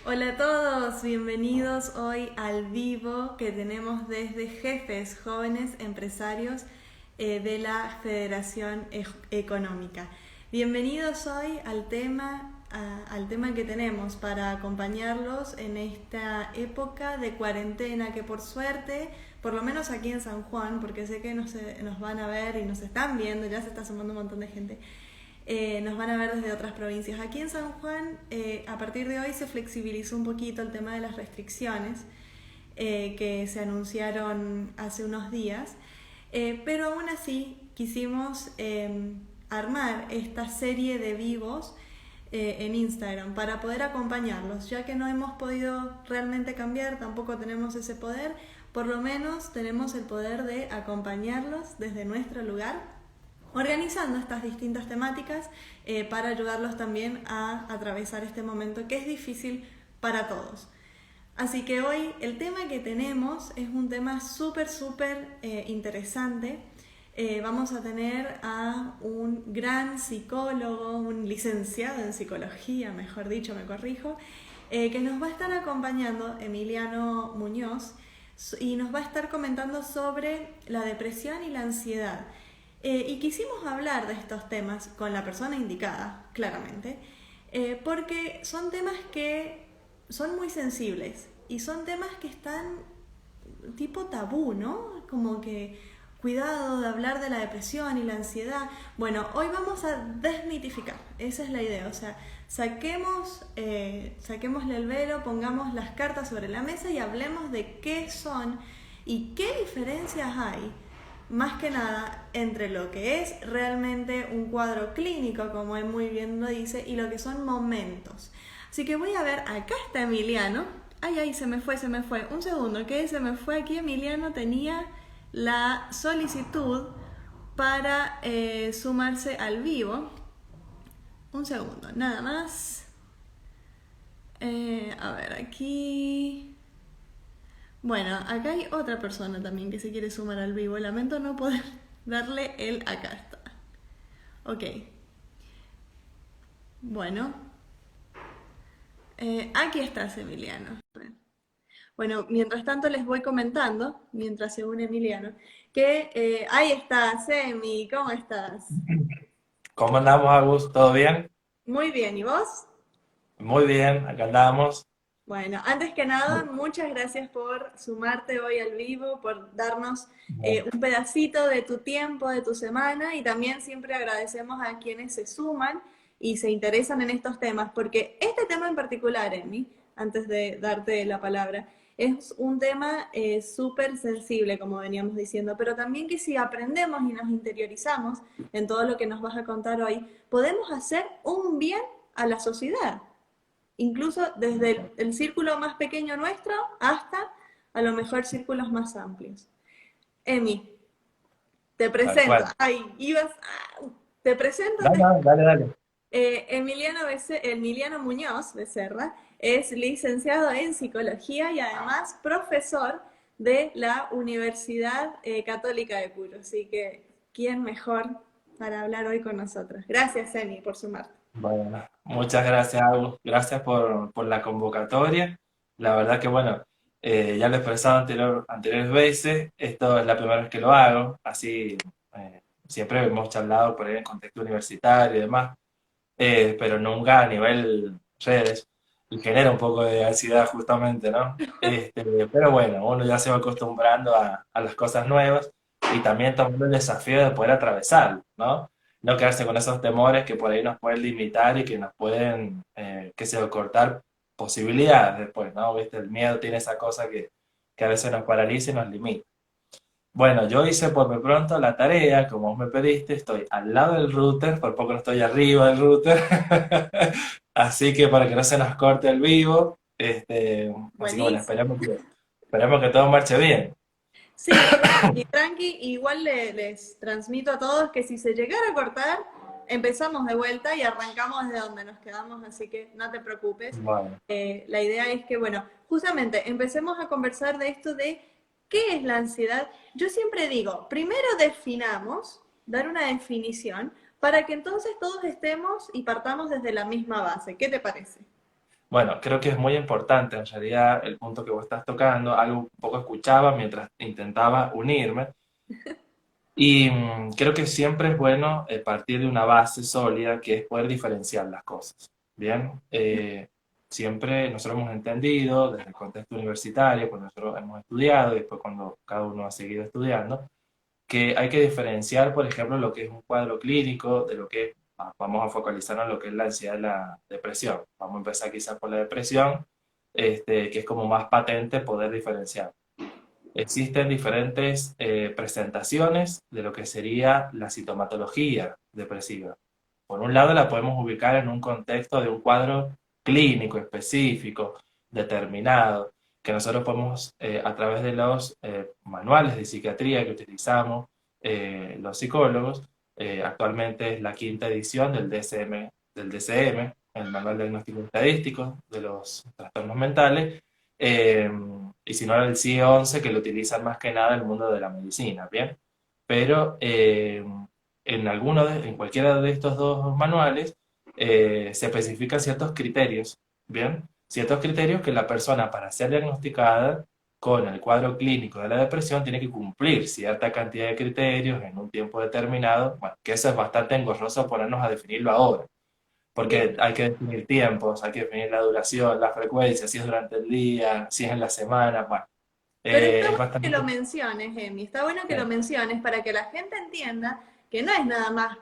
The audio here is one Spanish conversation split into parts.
Hola a todos, bienvenidos hoy al vivo que tenemos desde Jefes Jóvenes Empresarios de la Federación Económica. Bienvenidos hoy al tema que tenemos para acompañarlos en esta época de cuarentena que por suerte, por lo menos aquí en San Juan, porque sé que nos van a ver y nos están viendo, ya se está sumando un montón de gente. Nos van a ver desde otras provincias. Aquí en San Juan, a partir de hoy se flexibilizó un poquito el tema de las restricciones que se anunciaron hace unos días, pero aún así quisimos armar esta serie de vivos en Instagram para poder acompañarlos, ya que no hemos podido realmente cambiar, tampoco tenemos ese poder, por lo menos tenemos el poder de acompañarlos desde nuestro lugar organizando estas distintas temáticas para ayudarlos también a atravesar este momento que es difícil para todos. Así que hoy el tema que tenemos es un tema súper interesante. Vamos a tener a un gran psicólogo, un licenciado en psicología, mejor dicho, me corrijo, que nos va a estar acompañando, Emiliano Muñoz, y nos va a estar comentando sobre la depresión y la ansiedad. Y quisimos hablar de estos temas con la persona indicada, claramente, porque son temas que son muy sensibles y son temas que están tipo tabú, ¿no? Como que cuidado de hablar de la depresión y la ansiedad. Bueno, hoy vamos a desmitificar, esa es la idea, o sea, saquémosle el velo, pongamos las cartas sobre la mesa y hablemos de qué son y qué diferencias hay más que nada entre lo que es realmente un cuadro clínico, como él muy bien lo dice, y lo que son momentos. Así que voy a ver, acá está Emiliano. Ay, se me fue. Un segundo, que se me fue aquí. Emiliano tenía la solicitud para sumarse al vivo. Un segundo, nada más. A ver, aquí... Bueno, acá hay otra persona también que se quiere sumar al vivo. Lamento no poder darle el acá está. Ok. Bueno. Aquí estás, Emiliano. Bueno, mientras tanto les voy comentando, mientras se une Emiliano, que ahí estás, Emi, ¿cómo estás? ¿Cómo andamos, Agus? ¿Todo bien? Muy bien, ¿y vos? Muy bien, acá andamos. Bueno, antes que nada, muchas gracias por sumarte hoy al vivo, por darnos un pedacito de tu tiempo, de tu semana, y también siempre agradecemos a quienes se suman y se interesan en estos temas, porque este tema en particular, Emi, antes de darte la palabra, es un tema súper sensible, como veníamos diciendo, pero también que si aprendemos y nos interiorizamos en todo lo que nos vas a contar hoy, podemos hacer un bien a la sociedad incluso desde el círculo más pequeño nuestro hasta a lo mejor círculos más amplios. Emi, te Tal presento. cual. Ay, te presento Dale, antes. dale, dale, dale. Emiliano Muñoz Becerra es licenciado en psicología y además profesor de la Universidad Católica de Cuyo. Así que, ¿quién mejor para hablar hoy con nosotros? Gracias, Emi, por sumarte. Bueno, muchas gracias, Agus. Gracias por la convocatoria. La verdad que, bueno, ya lo he expresado anteriores veces. Esto es la primera vez que lo hago. Así, siempre hemos charlado por ahí en contexto universitario y demás, pero nunca a nivel redes. Y genera un poco de ansiedad justamente, ¿no? Pero bueno, uno ya se va acostumbrando a las cosas nuevas y también tomando el desafío de poder atravesarlo, ¿no? No quedarse con esos temores que por ahí nos pueden limitar y que nos pueden, qué sé yo, cortar posibilidades después, ¿no? ¿Viste? El miedo tiene esa cosa que a veces nos paraliza y nos limita. Bueno, yo hice por lo pronto la tarea, como vos me pediste, estoy al lado del router, por poco no estoy arriba del router, así que para que no se nos corte el vivo, así que bueno, Buenísimo. esperemos que todo marche bien. Sí, tranqui, igual les transmito a todos que si se llegara a cortar, empezamos de vuelta y arrancamos de donde nos quedamos, así que no te preocupes. Bueno, La idea es que, bueno, justamente empecemos a conversar de esto de qué es la ansiedad. Yo siempre digo, primero definamos, dar una definición, para que entonces todos estemos y partamos desde la misma base. ¿Qué te parece? Bueno, creo que es muy importante en realidad el punto que vos estás tocando, algo un poco escuchaba mientras intentaba unirme, y creo que siempre es bueno partir de una base sólida que es poder diferenciar las cosas. Bien, siempre nosotros hemos entendido desde el contexto universitario, cuando nosotros hemos estudiado y después cuando cada uno ha seguido estudiando, que hay que diferenciar, por ejemplo, lo que es un cuadro clínico de lo que es, vamos a focalizarnos en lo que es la ansiedad y la depresión. Vamos a empezar quizás por la depresión, que es como más patente poder diferenciar. Existen diferentes presentaciones de lo que sería la sintomatología depresiva. Por un lado, la podemos ubicar en un contexto de un cuadro clínico específico, determinado, que nosotros podemos, a través de los manuales de psiquiatría que utilizamos los psicólogos, actualmente es la quinta edición del DCM, el Manual Diagnóstico Estadístico de los Trastornos Mentales, eh, y si no era el CIE-11 que lo utilizan más que nada en el mundo de la medicina, ¿bien? Pero en cualquiera de estos dos manuales se especifican ciertos criterios, ¿bien? Ciertos criterios que la persona para ser diagnosticada con el cuadro clínico de la depresión tiene que cumplir cierta cantidad de criterios en un tiempo determinado, bueno, que eso es bastante engorroso ponernos a definirlo ahora, porque Bien. hay que definir tiempos, hay que definir la duración, la frecuencia, si es durante el día, si es en la semana, bueno, Pero está es bueno que lo bastante... menciones, Emi, está bueno que lo eh, menciones para que la gente entienda que no es nada más,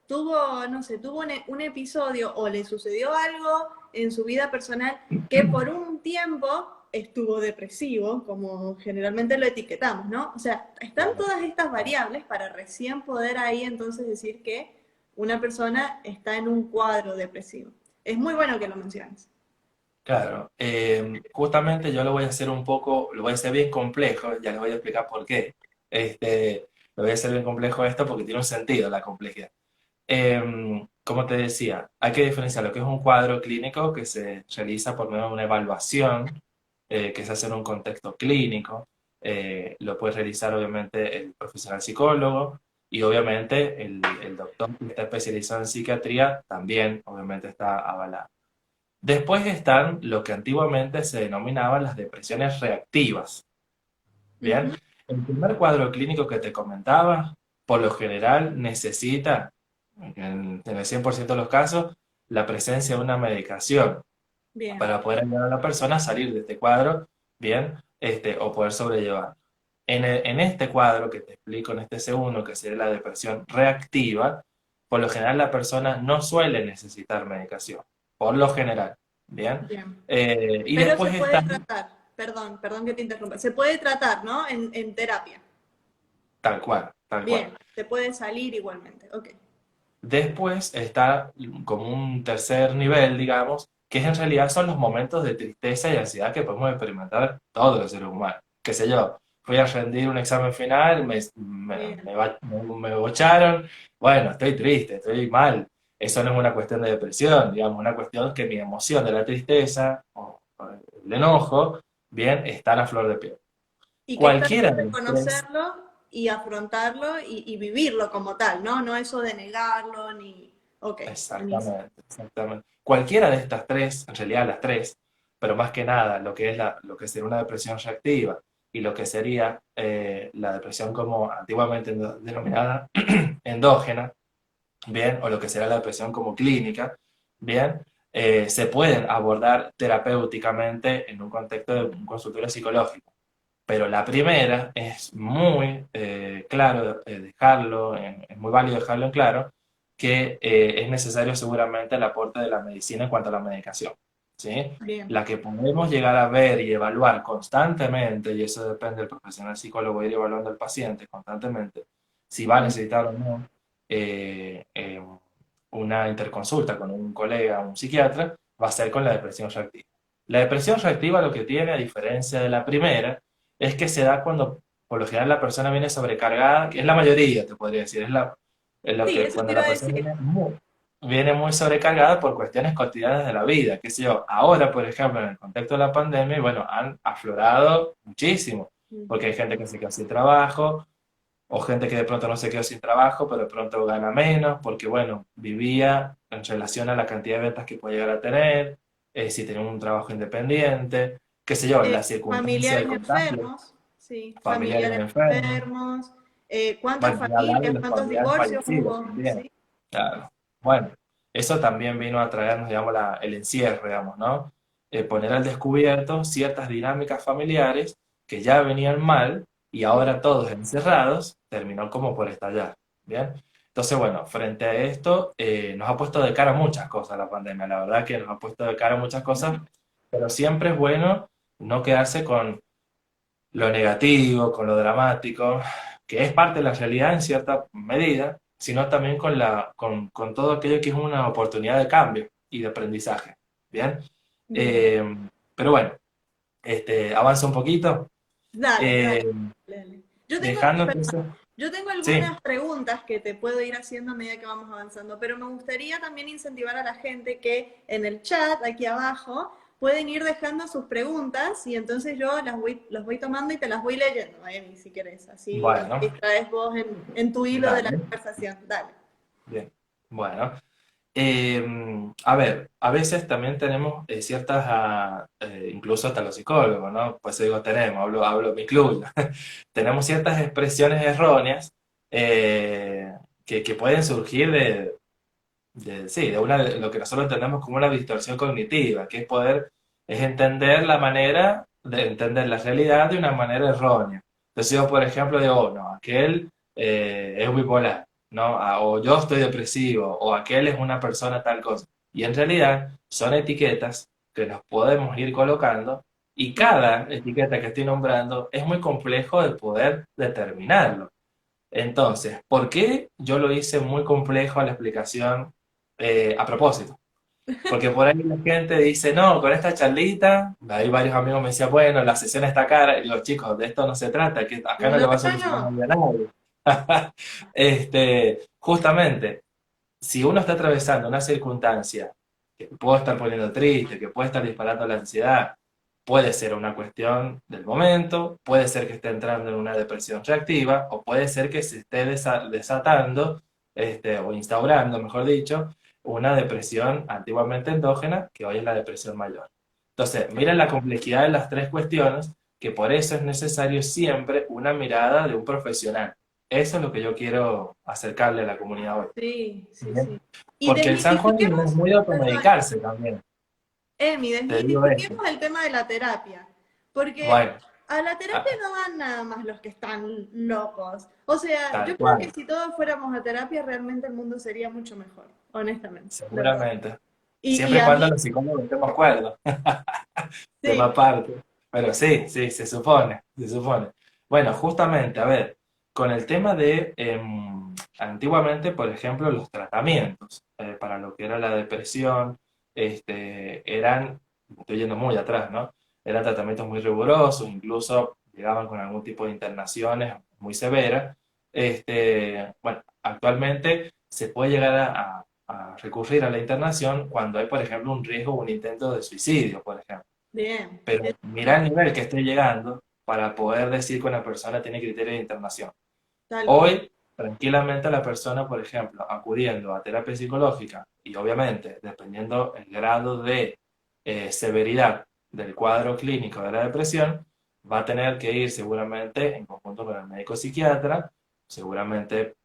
tuvo, no sé, tuvo un episodio o le sucedió algo en su vida personal que por un tiempo estuvo depresivo, como generalmente lo etiquetamos, ¿no? O sea, están claro. todas estas variables para recién poder ahí entonces decir que una persona está en un cuadro depresivo. Es muy bueno que lo menciones. Claro, justamente yo lo voy a hacer un poco, lo voy a hacer bien complejo, ya les voy a explicar por qué. Lo voy a hacer bien complejo esto porque tiene un sentido la complejidad. Como te decía, hay que diferenciar lo que es un cuadro clínico que se realiza por medio de una evaluación que se hace en un contexto clínico. Lo puede realizar obviamente el profesional psicólogo y obviamente el doctor que está especializado en psiquiatría también obviamente está avalado. Después están lo que antiguamente se denominaban las depresiones reactivas. Bien, Ujú. el primer cuadro clínico que te comentaba, por lo general necesita, en el 100% de los casos, la presencia de una medicación Bien, para poder ayudar a la persona a salir de este cuadro, bien, o poder sobrellevar. En este cuadro que te explico, en este segundo, que sería la depresión reactiva, por lo general la persona no suele necesitar medicación, por lo general, bien. bien. Y Pero se después puede está tratar, perdón que te interrumpa, se puede tratar, ¿no? En terapia. tal cual, tal cual. Bien, se puede salir igualmente, ok. Después está como un tercer nivel, digamos, que en realidad son los momentos de tristeza y ansiedad que podemos experimentar todos los seres humanos. Qué sé yo, fui a rendir un examen final, Bien. me bocharon, bueno, estoy triste, estoy mal. Eso no es una cuestión de depresión, digamos, una cuestión que mi emoción de la tristeza o el enojo, bien, está a la flor de piel. Y que está Cualquiera bien de los tres. reconocerlo y afrontarlo y vivirlo como tal, ¿no? No eso de negarlo ni... Ok, buenísimo. Exactamente, exactamente. Cualquiera de estas tres, en realidad las tres, pero más que nada lo que es lo que sería una depresión reactiva y lo que sería la depresión como antiguamente denominada endógena, bien, o lo que será la depresión como clínica, bien, se pueden abordar terapéuticamente en un contexto de un consultorio psicológico. Pero la primera es muy claro dejarlo, es muy válido dejarlo en claro, que es necesario seguramente el aporte de la medicina en cuanto a la medicación, ¿sí? Bien. La que podemos llegar a ver y evaluar constantemente, y eso depende del profesional psicólogo ir evaluando al paciente constantemente, si va a Mm. necesitar o no eh, eh, una interconsulta con un colega, un psiquiatra, va a ser con la depresión reactiva. La depresión reactiva lo que tiene, a diferencia de la primera, es que se da cuando por lo general la persona viene sobrecargada, que es la mayoría, te podría decir, es lo Sí, que eso te cuando iba la a persona decir. viene muy sobrecargada por cuestiones cotidianas de la vida, qué sé yo, ahora, por ejemplo, en el contexto de la pandemia, bueno, han aflorado muchísimo, porque hay Ujú. gente que se quedó sin trabajo, o gente que de pronto no se quedó sin trabajo, pero de pronto gana menos, porque bueno, vivía en relación a la cantidad de ventas que puede llegar a tener. si tienen un trabajo independiente, qué sé yo, la circunstancia Familiares de contagio, enfermos, sí, familiares familiares enfermos, enfermos, cuántas bueno, ni hablar de familias, los cuántos familiares divorcios fallecidos hubo, también. sí. Claro. Bueno, eso también vino a traernos, digamos, el encierro, digamos, ¿no? Poner al descubierto ciertas dinámicas familiares que ya venían mal y Bien. ahora todos encerrados terminó como por estallar, ¿bien? Entonces, bueno, frente a esto, nos ha puesto de cara muchas cosas la pandemia, la verdad que nos ha puesto de cara muchas cosas, pero siempre es bueno no quedarse con lo negativo, con lo dramático, que es parte de la realidad en cierta medida, sino también con todo aquello que es una oportunidad de cambio y de aprendizaje. ¿Bien? Bien. Eh, pero bueno, avanza un poquito. Dale, Eh, dale, dale. dejando entonces, Yo tengo sí, algunas preguntas que te puedo ir haciendo a medida que vamos avanzando, pero me gustaría también incentivar a la gente que en el chat, aquí abajo, pueden ir dejando sus preguntas y entonces yo las voy tomando y te las voy leyendo, Emi, si querés. Así no te bueno, distraes vos en tu hilo de la dale, conversación. Dale. bien, bueno. A ver, a veces también tenemos ciertas, incluso hasta los psicólogos, ¿no? Pues digo tenemos, me incluyo. Tenemos ciertas expresiones erróneas que pueden surgir sí, de lo que nosotros entendemos como una distorsión cognitiva, que es entender la manera de entender la realidad de una manera errónea. Entonces yo, por ejemplo, digo, oh, no, aquel es bipolar, ¿no? O yo estoy depresivo, o aquel es una persona tal cosa. Y en realidad son etiquetas que nos podemos ir colocando y cada etiqueta que estoy nombrando es muy complejo de poder determinarlo. Entonces, ¿por qué yo lo hice muy complejo a la explicación a propósito? Porque por ahí la gente dice, no, con esta charlita, ahí varios amigos me decían, bueno, la sesión está cara, y digo, chicos, de esto no se trata, que acá no No, le va a no, solucionar no. nada a nadie. Justamente, si uno está atravesando una circunstancia que puede estar poniendo triste, que puede estar disparando la ansiedad, puede ser una cuestión del momento, puede ser que esté entrando en una depresión reactiva, o puede ser que se esté desatando, o instaurando, mejor dicho, una depresión antiguamente endógena, que hoy es la depresión mayor. Entonces, miren la complejidad de las tres cuestiones, que por eso es necesario siempre una mirada de un profesional. Eso es lo que yo quiero acercarle a la comunidad hoy. Sí, sí, Bien. sí. Y Porque el San Juan no es desmitifiquemos, muy de perdón, automedicarse también, Emi, te digo esto. desmitifiquemos el tema de la terapia, porque Bueno, a la terapia ah, no van nada más los que están locos. O sea, tal yo creo que cual, si todos fuéramos a terapia, realmente el mundo sería mucho mejor, honestamente, de verdad. seguramente. Y Siempre y a cuando mí, los psicólogos estemos de acuerdo, tema sí, aparte. Pero sí, sí, se supone, se supone. Bueno, justamente, a ver, con el tema de, antiguamente, por ejemplo, los tratamientos para lo que era la depresión, eran, me estoy yendo muy atrás, ¿no? Eran tratamientos muy rigurosos, incluso llegaban con algún tipo de internaciones muy severas. Bueno, actualmente se puede llegar a recurrir a la internación cuando hay, por ejemplo, un riesgo o un intento de suicidio, por ejemplo. bien, Pero bien, mira el nivel que estoy llegando para poder decir que una persona tiene criterio de internación. tal cual. Hoy, tranquilamente la persona, por ejemplo, acudiendo a terapia psicológica y obviamente, dependiendo el grado de severidad del cuadro clínico de la depresión, va a tener que ir seguramente en conjunto con el médico psiquiatra, seguramente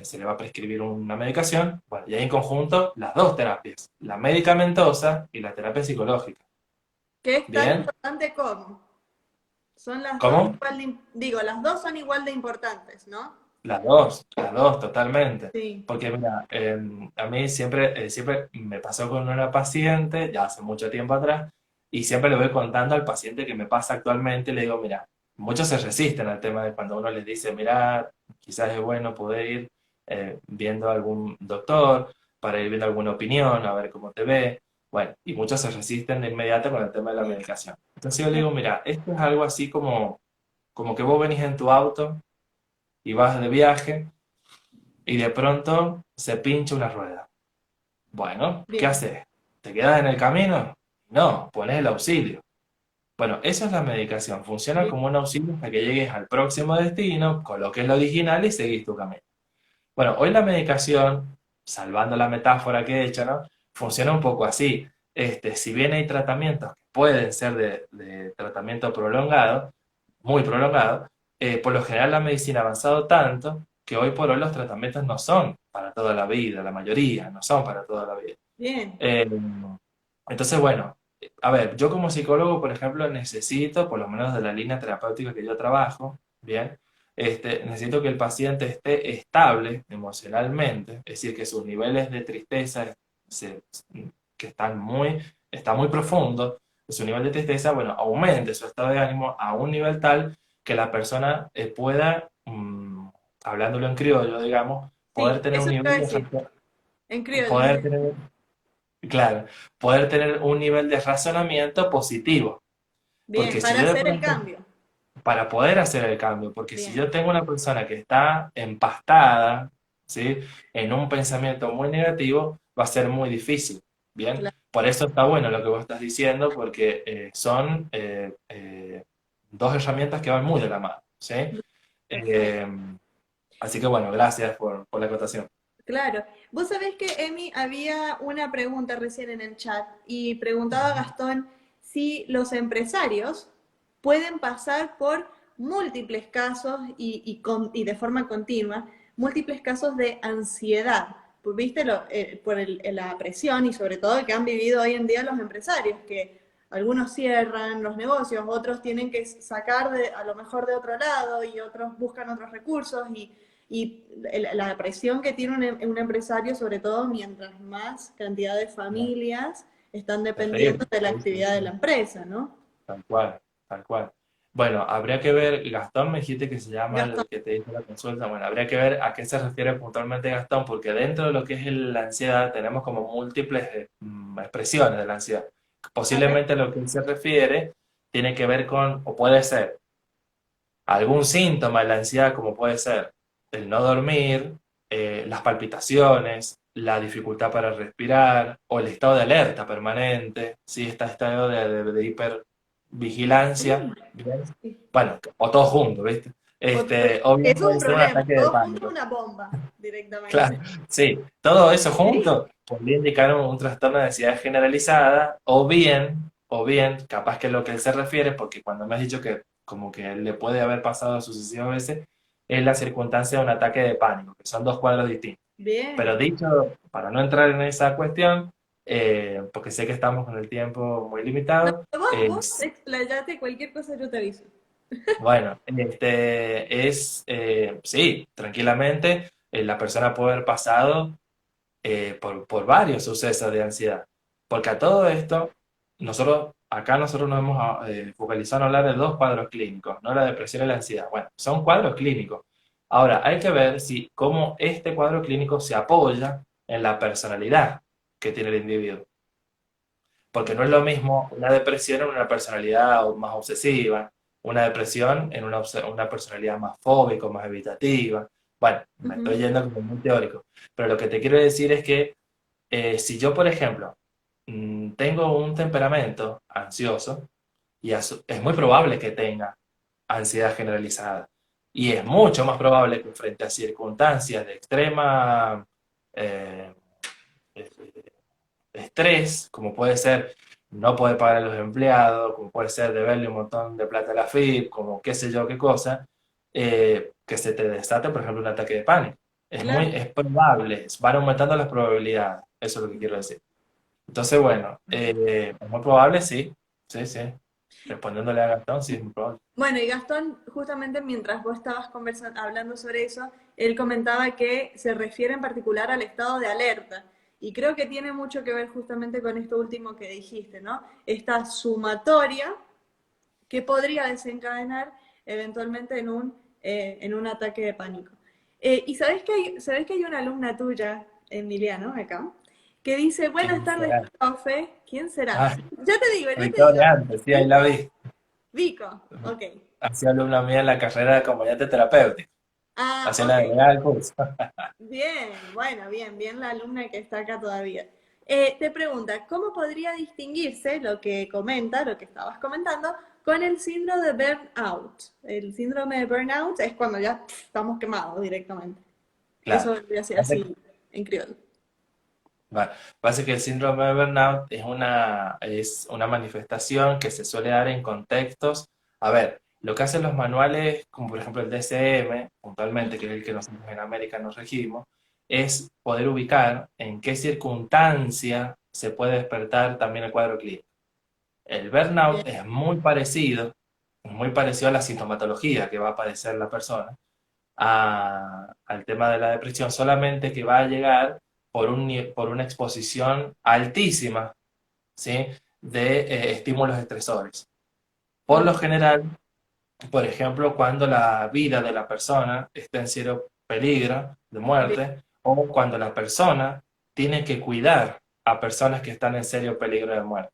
se le va a prescribir una medicación, bueno, y ahí en conjunto las dos terapias, la medicamentosa y la terapia psicológica. Que es tan ¿Bien? importante como. Son las dos ¿Cómo? igual de, digo, las dos son igual de importantes, ¿no? Las dos, totalmente. Sí, Porque mira, a mí siempre me pasó con una paciente, ya hace mucho tiempo atrás, y siempre le voy contando al paciente que me pasa actualmente, y le digo, mira, muchos se resisten al tema de cuando uno les dice, mira, quizás es bueno poder ir viendo a algún doctor, para ir viendo alguna opinión, a ver cómo te ve. Bueno, y muchos se resisten de inmediato con el tema de la sí, medicación. Entonces yo le digo, mira, esto es algo así como que vos venís en tu auto y vas de viaje y de pronto se pincha una rueda. Bueno, ¿qué bien. haces? ¿Te quedas en el camino? No, pones el auxilio. Bueno, eso es la medicación. Funciona Bien. como un auxilio hasta que llegues al próximo destino, coloques lo original y seguís tu camino. Bueno, hoy la medicación, salvando la metáfora que he hecho, ¿no? Funciona un poco así. Si bien hay tratamientos que pueden ser de tratamiento prolongado, muy prolongado, por lo general la medicina ha avanzado tanto que hoy por hoy los tratamientos no son para toda la vida, la mayoría no son para toda la vida. Bien, Eh, entonces, bueno, a ver, yo como psicólogo, por ejemplo, necesito, por lo menos de la línea terapéutica que yo trabajo, bien, necesito que el paciente esté estable emocionalmente, es decir, que sus niveles de tristeza se- que está muy profundo, que su nivel de tristeza, bueno, aumente su estado de ánimo a un nivel tal que la persona pueda, hablándolo en criollo, digamos, poder sí, tener un eso te iba a nivel decir, en criollo, poder tener, claro, poder tener un nivel de razonamiento positivo. bien, Porque si para yo de hacer el pronto, cambio, para poder hacer el cambio, porque si bien, yo tengo una persona que está empastada, ¿sí? En un pensamiento muy negativo, va a ser muy difícil, ¿bien? claro, Por eso está bueno lo que vos estás diciendo, porque son dos herramientas que van muy de la mano, ¿sí? perfecto. Eh, Así que bueno, gracias por la acotación. Claro. Vos sabés que, Emi, había una pregunta recién en el chat y preguntaba Gastón si los empresarios pueden pasar por múltiples casos y de forma continua, múltiples casos de ansiedad. Pues, ¿viste? Por la presión y sobre todo que han vivido hoy en día los empresarios, que algunos cierran los negocios, otros tienen que sacar a lo mejor de otro lado y otros buscan otros recursos y la presión que tiene un empresario, sobre todo mientras más cantidad de familias están dependiendo Terrible. de la Sí, sí, actividad de sí. la empresa, ¿no? Tal cual, tal cual. Bueno, habría que ver, Gastón me dijiste que se llama Gastón. el que te hizo la consulta. Bueno, habría que ver a qué se refiere puntualmente Gastón, porque dentro de lo que es la ansiedad tenemos como múltiples expresiones de la ansiedad. A ver. Posiblemente lo que él se refiere tiene que ver con, o puede ser, algún síntoma de la ansiedad, como puede ser el no dormir, las palpitaciones, la dificultad para respirar o el estado de alerta permanente, ¿sí? Este estado de hipervigilancia, ¿bien? Sí. Bueno, o todo junto, ¿viste? O bien Eso es puede un ser un problema. ataque de Todo junto es pánico. una bomba Claro, directamente. sí, todo eso Sí. junto podría indicar un trastorno de ansiedad generalizada, o bien, capaz que lo que él se refiere, porque cuando me has dicho que como que le puede haber pasado sucesivas veces, es la circunstancia de un ataque de pánico, que son dos cuadros distintos. Pero Bien. dicho, para no entrar en esa cuestión, porque sé que estamos con el tiempo muy No, limitado, vos explayate, cualquier cosa yo te aviso. bueno, sí, tranquilamente, la persona puede haber pasado por varios sucesos de ansiedad. Porque a todo esto, nosotros nos hemos focalizado en hablar de dos cuadros clínicos, no la depresión y la ansiedad. Bueno, son cuadros clínicos. Ahora, hay que ver si cómo este cuadro clínico se apoya en la personalidad que tiene el individuo. Porque no es lo mismo una depresión en una personalidad más obsesiva, una depresión en una personalidad más fóbica, más evitativa. Bueno, me estoy Ujú. yendo como muy teórico. Pero lo que te quiero decir es que si yo, por ejemplo, tengo un temperamento ansioso, es muy probable que tenga ansiedad generalizada. Y es mucho más probable que frente a circunstancias de extrema eh, estrés, como puede ser no poder pagar a los empleados, como puede ser deberle un montón de plata a la FIP, como qué sé yo qué cosa, que se te desate, por ejemplo, un ataque de pánico. Claro. Es probable, van aumentando las probabilidades, eso es lo que quiero decir. Entonces, bueno, es muy probable, sí, sí, sí. Respondiéndole a Gastón, sí, es muy probable. Bueno, y Gastón, justamente mientras vos estabas hablando sobre eso, él comentaba que se refiere en particular al estado de alerta. Y creo que tiene mucho que ver justamente con esto último que dijiste, ¿no? Esta sumatoria que podría desencadenar eventualmente en un ataque de pánico. Y sabés que hay una alumna tuya, Emiliano, acá, que dice, buenas ¿Quién tardes, será? profe. ¿Quién será? Ah, Yo te digo. Victoria antes, sí, ahí la ¿Vico? vi. Vico, ok. Hacía alumna mía en la carrera de acompañante terapéutico. Ah, Hacía la ok. delegada del curso. Bien, bueno, bien la alumna que está acá todavía. Te pregunta, ¿cómo podría distinguirse lo que comenta, lo que estabas comentando, con el síndrome de burnout? El síndrome de burnout es cuando ya estamos quemados directamente. Eso Claro. vendría a ser así en criollo. Vale. Pasa que el síndrome de burnout es una manifestación que se suele dar en contextos. A ver, lo que hacen los manuales, como por ejemplo el DSM, puntualmente, que es el que nosotros en América nos regimos, es poder ubicar en qué circunstancia se puede despertar también el cuadro clínico. El Bien, burnout es muy parecido a la sintomatología que va a padecer la persona, al tema de la depresión, solamente que va a llegar por una exposición altísima, ¿sí? de estímulos estresores. Por lo ok, general, por ejemplo, cuando la vida de la persona está en serio peligro de bien. muerte o cuando la persona tiene que cuidar a personas que están en serio peligro de muerte.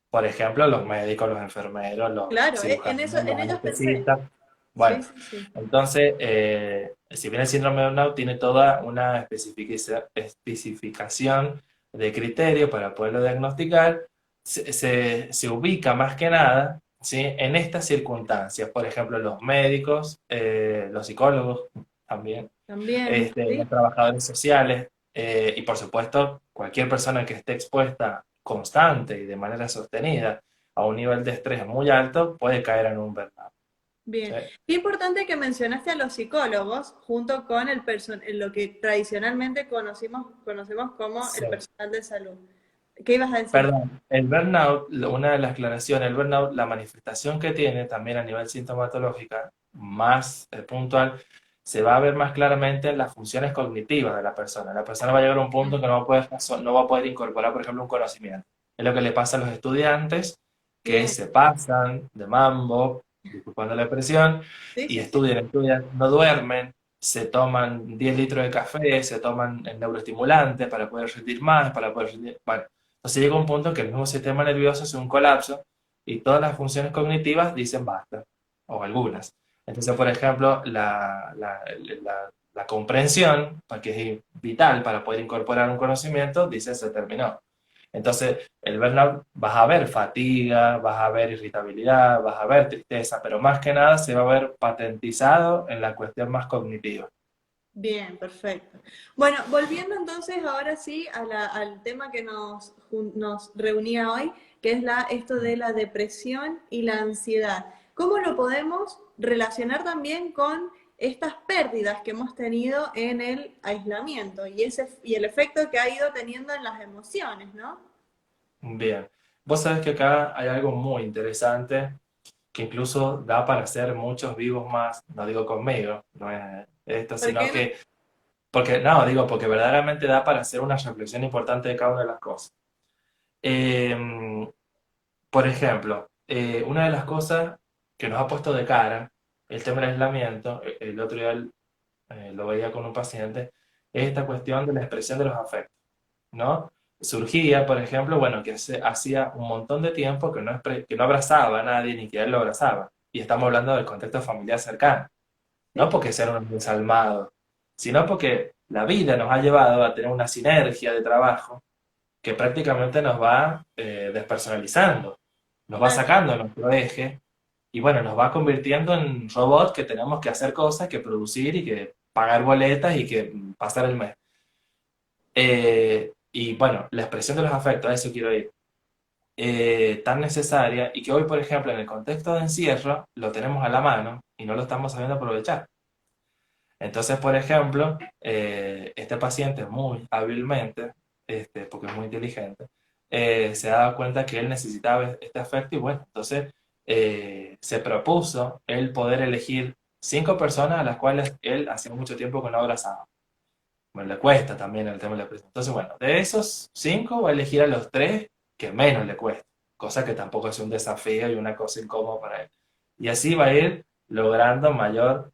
Por ejemplo, los médicos, los enfermeros, los Claro, en cirujanos, eso, los en ellos pensé. anestesistas. Sí, Bueno, sí, sí. entonces, si bien el síndrome de burnout tiene toda una especificación de criterio para poderlo diagnosticar, se ubica más que nada, ¿sí? en estas circunstancias. Por ejemplo, los médicos, los psicólogos también, También, los sí. trabajadores sociales y por supuesto cualquier persona que esté expuesta constante y de manera sostenida a un nivel de estrés muy alto puede caer en un burnout. ¿Sí? Bien. Qué importante que mencionaste a los psicólogos junto con en lo que tradicionalmente conocemos como Sí. el personal de salud. ¿Qué ibas a decir? Perdón, el burnout, una de las aclaraciones, el burnout, la manifestación que tiene también a nivel sintomatológica más puntual, se va a ver más claramente en las funciones cognitivas de la persona. La persona va a llegar a un punto que no va a poder incorporar, por ejemplo, un conocimiento. Es lo que le pasa a los estudiantes que Bien. se pasan de mambo, disculpando la expresión, Sí, y sí, sí. estudian, no duermen, se toman 10 litros de café, se toman el neuroestimulante para poder rendir más, para poder rendir. Bueno, entonces llega un punto en que el mismo sistema nervioso hace un colapso y todas las funciones cognitivas dicen basta, o algunas. Entonces, por ejemplo, la comprensión, que es vital para poder incorporar un conocimiento, dice se terminó. Entonces, el burnout, vas a ver fatiga, vas a ver irritabilidad, vas a ver tristeza, pero más que nada se va a ver patentizado en la cuestión más cognitiva. Bien, perfecto. Bueno, volviendo entonces ahora sí al tema que nos reunía hoy, que es esto de la depresión y la ansiedad. ¿Cómo lo podemos relacionar también con estas pérdidas que hemos tenido en el aislamiento y el efecto que ha ido teniendo en las emociones, ¿no? Bien, vos sabés que acá hay algo muy interesante que incluso da para hacer muchos vivos más, no digo conmigo, no es esto, ¿Por sino qué no? que, porque, no, digo, porque verdaderamente da para hacer una reflexión importante de cada una de las cosas. Eh, por ejemplo, una de las cosas que nos ha puesto de cara el tema del aislamiento, el otro día lo veía con un paciente, es esta cuestión de la expresión de los afectos, ¿no? Surgía, por ejemplo, bueno, que hacía un montón de tiempo que no abrazaba a nadie ni que él lo abrazaba. Y estamos hablando del contexto familiar cercano. No Sí, porque sean unos desalmados, sino porque la vida nos ha llevado a tener una sinergia de trabajo que prácticamente nos va despersonalizando, nos va claro. sacando de nuestro eje y bueno, nos va convirtiendo en robots que tenemos que hacer cosas, que producir y que pagar boletas y que pasar el mes. Y bueno, la expresión de los afectos, a eso quiero ir, tan necesaria y que hoy, por ejemplo, en el contexto de encierro, lo tenemos a la mano y no lo estamos sabiendo aprovechar. Entonces, por ejemplo, este paciente muy hábilmente, porque es muy inteligente, se ha dado cuenta que él necesitaba este afecto y bueno, entonces se propuso el poder elegir 5 personas a las cuales él hacía mucho tiempo que no abrazaba. Bueno, le cuesta también el tema de la presión. Entonces, bueno, de esos 5 va a elegir a los 3 que menos le cuesta, cosa que tampoco es un desafío y una cosa incómoda para él. Y así va a ir logrando mayor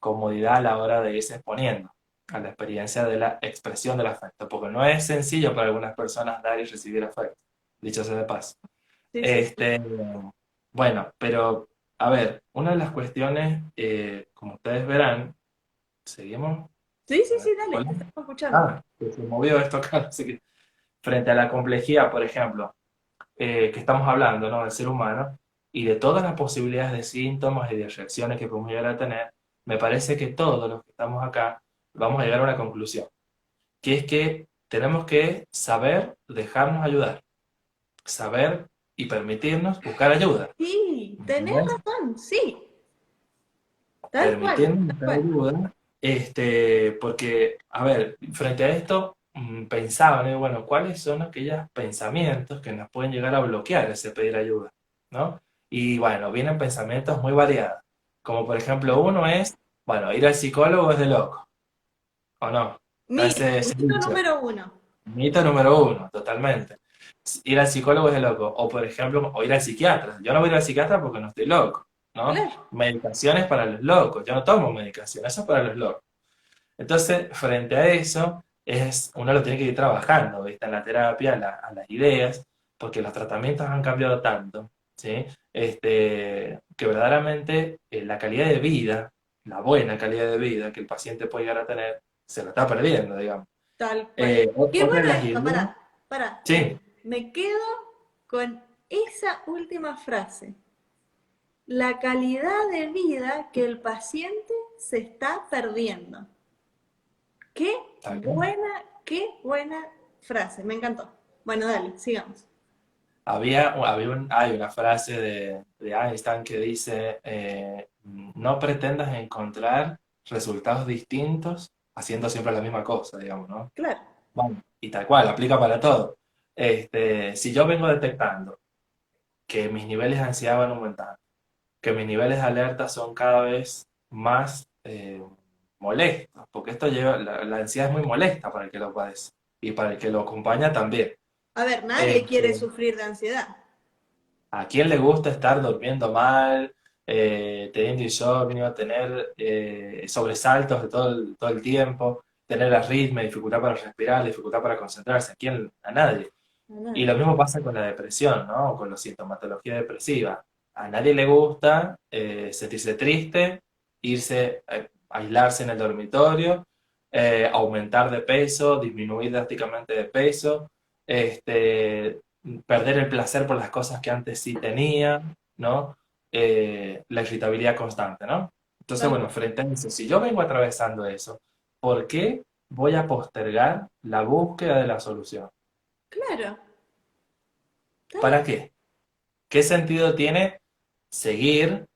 comodidad a la hora de irse exponiendo a la experiencia de la expresión del afecto, porque no es sencillo para algunas personas dar y recibir afecto, dicho sea de paso. Sí, sí, sí. Este, bueno, pero a ver, una de las cuestiones, como ustedes verán, seguimos. Sí, A sí, ver, sí, dale, hola. te estamos escuchando. Ah, que se movió esto acá, así que frente a la complejidad, por ejemplo, que estamos hablando, ¿no? Del ser humano y de todas las posibilidades de síntomas y de reacciones que podemos llegar a tener, me parece que todos los que estamos acá vamos a llegar a una conclusión, que es que tenemos que saber dejarnos ayudar, saber y permitirnos buscar ayuda. Sí, tenés ¿Entendés? razón, sí, tal cual, Permitirnos tal buscar cual. ayuda, porque, a ver, frente a esto, pensaba, ¿no? Bueno, ¿cuáles son aquellos pensamientos que nos pueden llegar a bloquear ese pedir ayuda? ¿No? Y bueno, vienen pensamientos muy variados, como por ejemplo, uno es, bueno, ir al psicólogo es de loco, ¿o no? Está Mito, ese mito dicho. número uno. Mito número uno, totalmente. Ir al psicólogo es de loco. O por ejemplo, o ir al psiquiatra. Yo no voy a ir al psiquiatra porque no estoy loco, ¿no? Claro, Medicaciones para los locos. Yo no tomo medicación, eso es para los locos. Entonces, frente a eso, uno lo tiene que ir trabajando, ¿viste? En la terapia, a las ideas, porque los tratamientos han cambiado tanto, ¿sí? Que verdaderamente la calidad de vida, la buena calidad de vida que el paciente puede llegar a tener, se lo está perdiendo, digamos. tal cual. Qué Otra de bueno las esto, ideas, para. sí, Me quedo con esa última frase. La calidad de vida que el paciente se está perdiendo. tal cual. Qué buena frase, me encantó. Bueno, dale, sigamos. Hay una frase de Einstein que dice, no pretendas encontrar resultados distintos haciendo siempre la misma cosa, digamos, ¿no? Claro, Bueno, y tal cual, aplica para todo. Si yo vengo detectando que mis niveles de ansiedad van aumentando, que mis niveles de alerta son cada vez más molestos, porque la ansiedad es muy molesta para el que lo padece y para el que lo acompaña también. a ver, nadie quiere Este, sufrir de ansiedad. ¿A quién le gusta estar durmiendo mal, teniendo insomnio, tener sobresaltos de todo el tiempo, tener arritmia, dificultad para respirar, dificultad para concentrarse? ¿A quién? A nadie. A Y nadie. lo mismo pasa con la depresión, ¿no? O con la sintomatología depresiva. A nadie le gusta sentirse triste, irse, aislarse en el dormitorio, aumentar de peso, disminuir drásticamente de peso, perder el placer por las cosas que antes sí tenía, ¿no? La irritabilidad constante, ¿no? Entonces, Tal bueno, cual. frente a eso, si yo vengo atravesando eso, ¿por qué voy a postergar la búsqueda de la solución? Claro, tal ¿Para qué? ¿Qué sentido tiene seguir,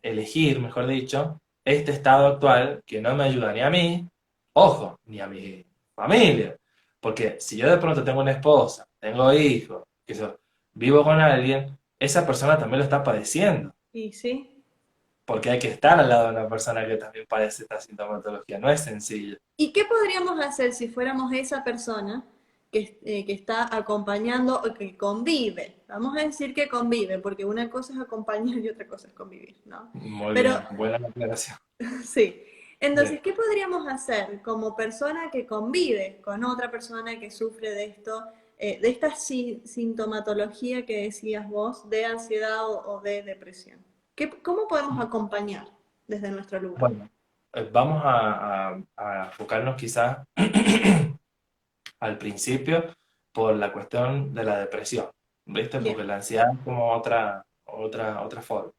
elegir, mejor dicho, este estado actual que no me ayuda ni a mí, ojo, ni a mi familia? Porque si yo de pronto tengo una esposa, tengo hijos, vivo con alguien, esa persona también lo está padeciendo, y sí. porque hay que estar al lado de una persona que también padece esta sintomatología, no es sencillo. ¿Y qué podríamos hacer si fuéramos esa persona que está acompañando o que convive? Vamos a decir que convive, porque una cosa es acompañar y otra cosa es convivir, ¿no? Muy Pero bien, buena aclaración. sí. Entonces, Sí. ¿qué podríamos hacer como persona que convive con otra persona que sufre de esto, de esta sintomatología que decías vos, de ansiedad o de depresión? ¿Cómo podemos acompañar desde nuestro lugar? Bueno, vamos a enfocarnos quizás al principio por la cuestión de la depresión, ¿viste? Bien. Porque la ansiedad es como otra forma.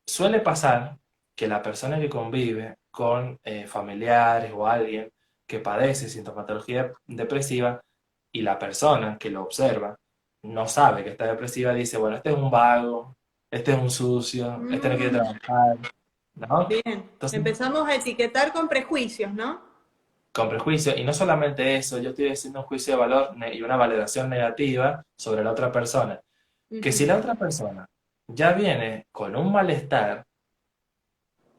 Suele pasar que la persona que convive con familiares o alguien que padece sintomatología depresiva y la persona que lo observa no sabe que está depresiva, dice, bueno, este es un vago, este es un sucio, este no quiere Mm, trabajar, ¿no? bien. Entonces, Empezamos a etiquetar con prejuicios, ¿no? con prejuicio, y no solamente eso, yo estoy haciendo un juicio de valor y una valoración negativa sobre la otra persona. Que si Ujú. la otra persona ya viene con un malestar,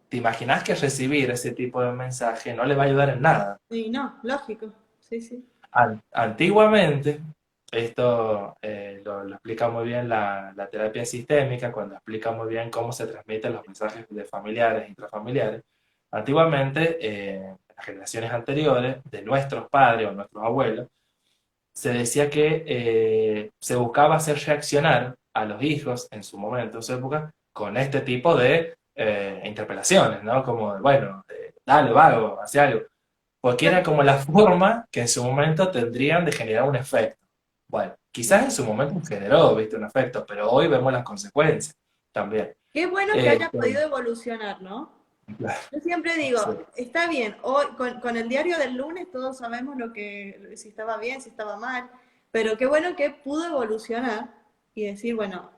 ¿te imaginas que recibir ese tipo de mensaje no le va a ayudar en nada? Y no, lógico. Sí, sí. Antiguamente, esto lo explica muy bien la terapia sistémica, cuando explica muy bien cómo se transmiten los mensajes de familiares e intrafamiliares. Antiguamente, en las generaciones anteriores, de nuestros padres o nuestros abuelos, se decía que se buscaba hacer reaccionar a los hijos en su momento, en su época, con este tipo de interpelaciones, ¿no? Como, bueno, dale, vago, hace algo. Porque era como la forma que en su momento tendrían de generar un efecto. Bueno, quizás en su momento generó, viste, un efecto, pero hoy vemos las consecuencias también. Qué bueno que haya Este, podido evolucionar, ¿no? Claro, Yo siempre digo, sí, está bien, hoy con el diario del lunes todos sabemos si estaba bien, si estaba mal, pero qué bueno que pudo evolucionar y decir, bueno,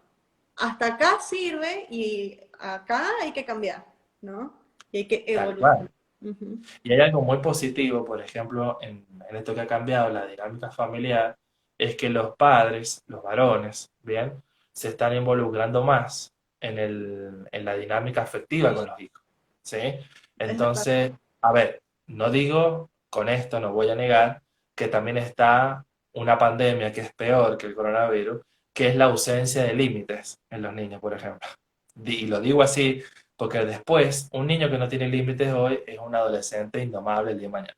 hasta acá sirve y acá hay que cambiar, ¿no? Y hay que tal evolucionar. cual. Ujú. Y hay algo muy positivo, por ejemplo, en esto que ha cambiado la dinámica familiar, es que los padres, los varones, ¿bien? Se están involucrando más en la dinámica afectiva con los hijos, ¿sí? Es verdad. Entonces, a ver, no digo con esto, no voy a negar que también está una pandemia que es peor que el coronavirus, que es la ausencia de límites en los niños, por ejemplo. Y lo digo así porque después, un niño que no tiene límites hoy es un adolescente indomable el día de mañana.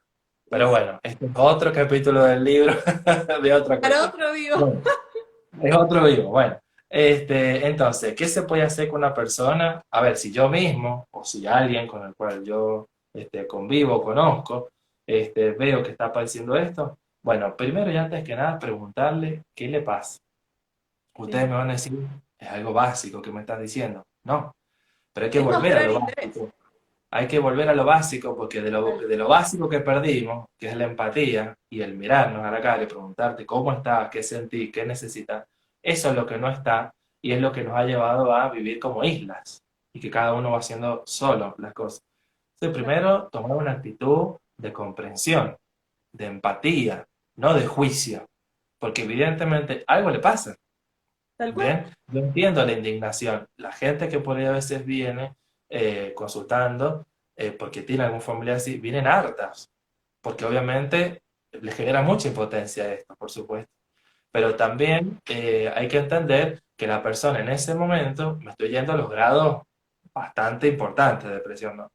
Pero Uf, bueno, este es otro capítulo del libro de otra para cuestión. otro vivo. Bueno, es otro vivo. Bueno, entonces, ¿qué se puede hacer con una persona? A ver, si yo mismo o si alguien con el cual yo convivo, conozco, veo que está padeciendo esto. Bueno, primero y antes que nada, preguntarle qué le pasa. Ustedes Bien. me van a decir, es algo básico que me estás diciendo. No, pero hay que Es volver a mostrar lo interés. básico. Hay que volver a lo básico porque Vale. de lo básico que perdimos, que es la empatía y el mirarnos a la cara y preguntarte cómo estás, qué sentís, qué necesitas, eso es lo que no está y es lo que nos ha llevado a vivir como islas y que cada uno va haciendo solo las cosas. Entonces, Claro. primero, tomar una actitud de comprensión, de empatía, no de juicio, porque evidentemente algo le pasa. Tal cual. Bien, yo entiendo la indignación. La gente que por ahí a veces viene consultando porque tiene algún familiar así, vienen hartas, porque obviamente les genera mucha impotencia esto, por supuesto. Pero también hay que entender que la persona en ese momento, me estoy yendo a los grados bastante importantes de depresión, ¿no?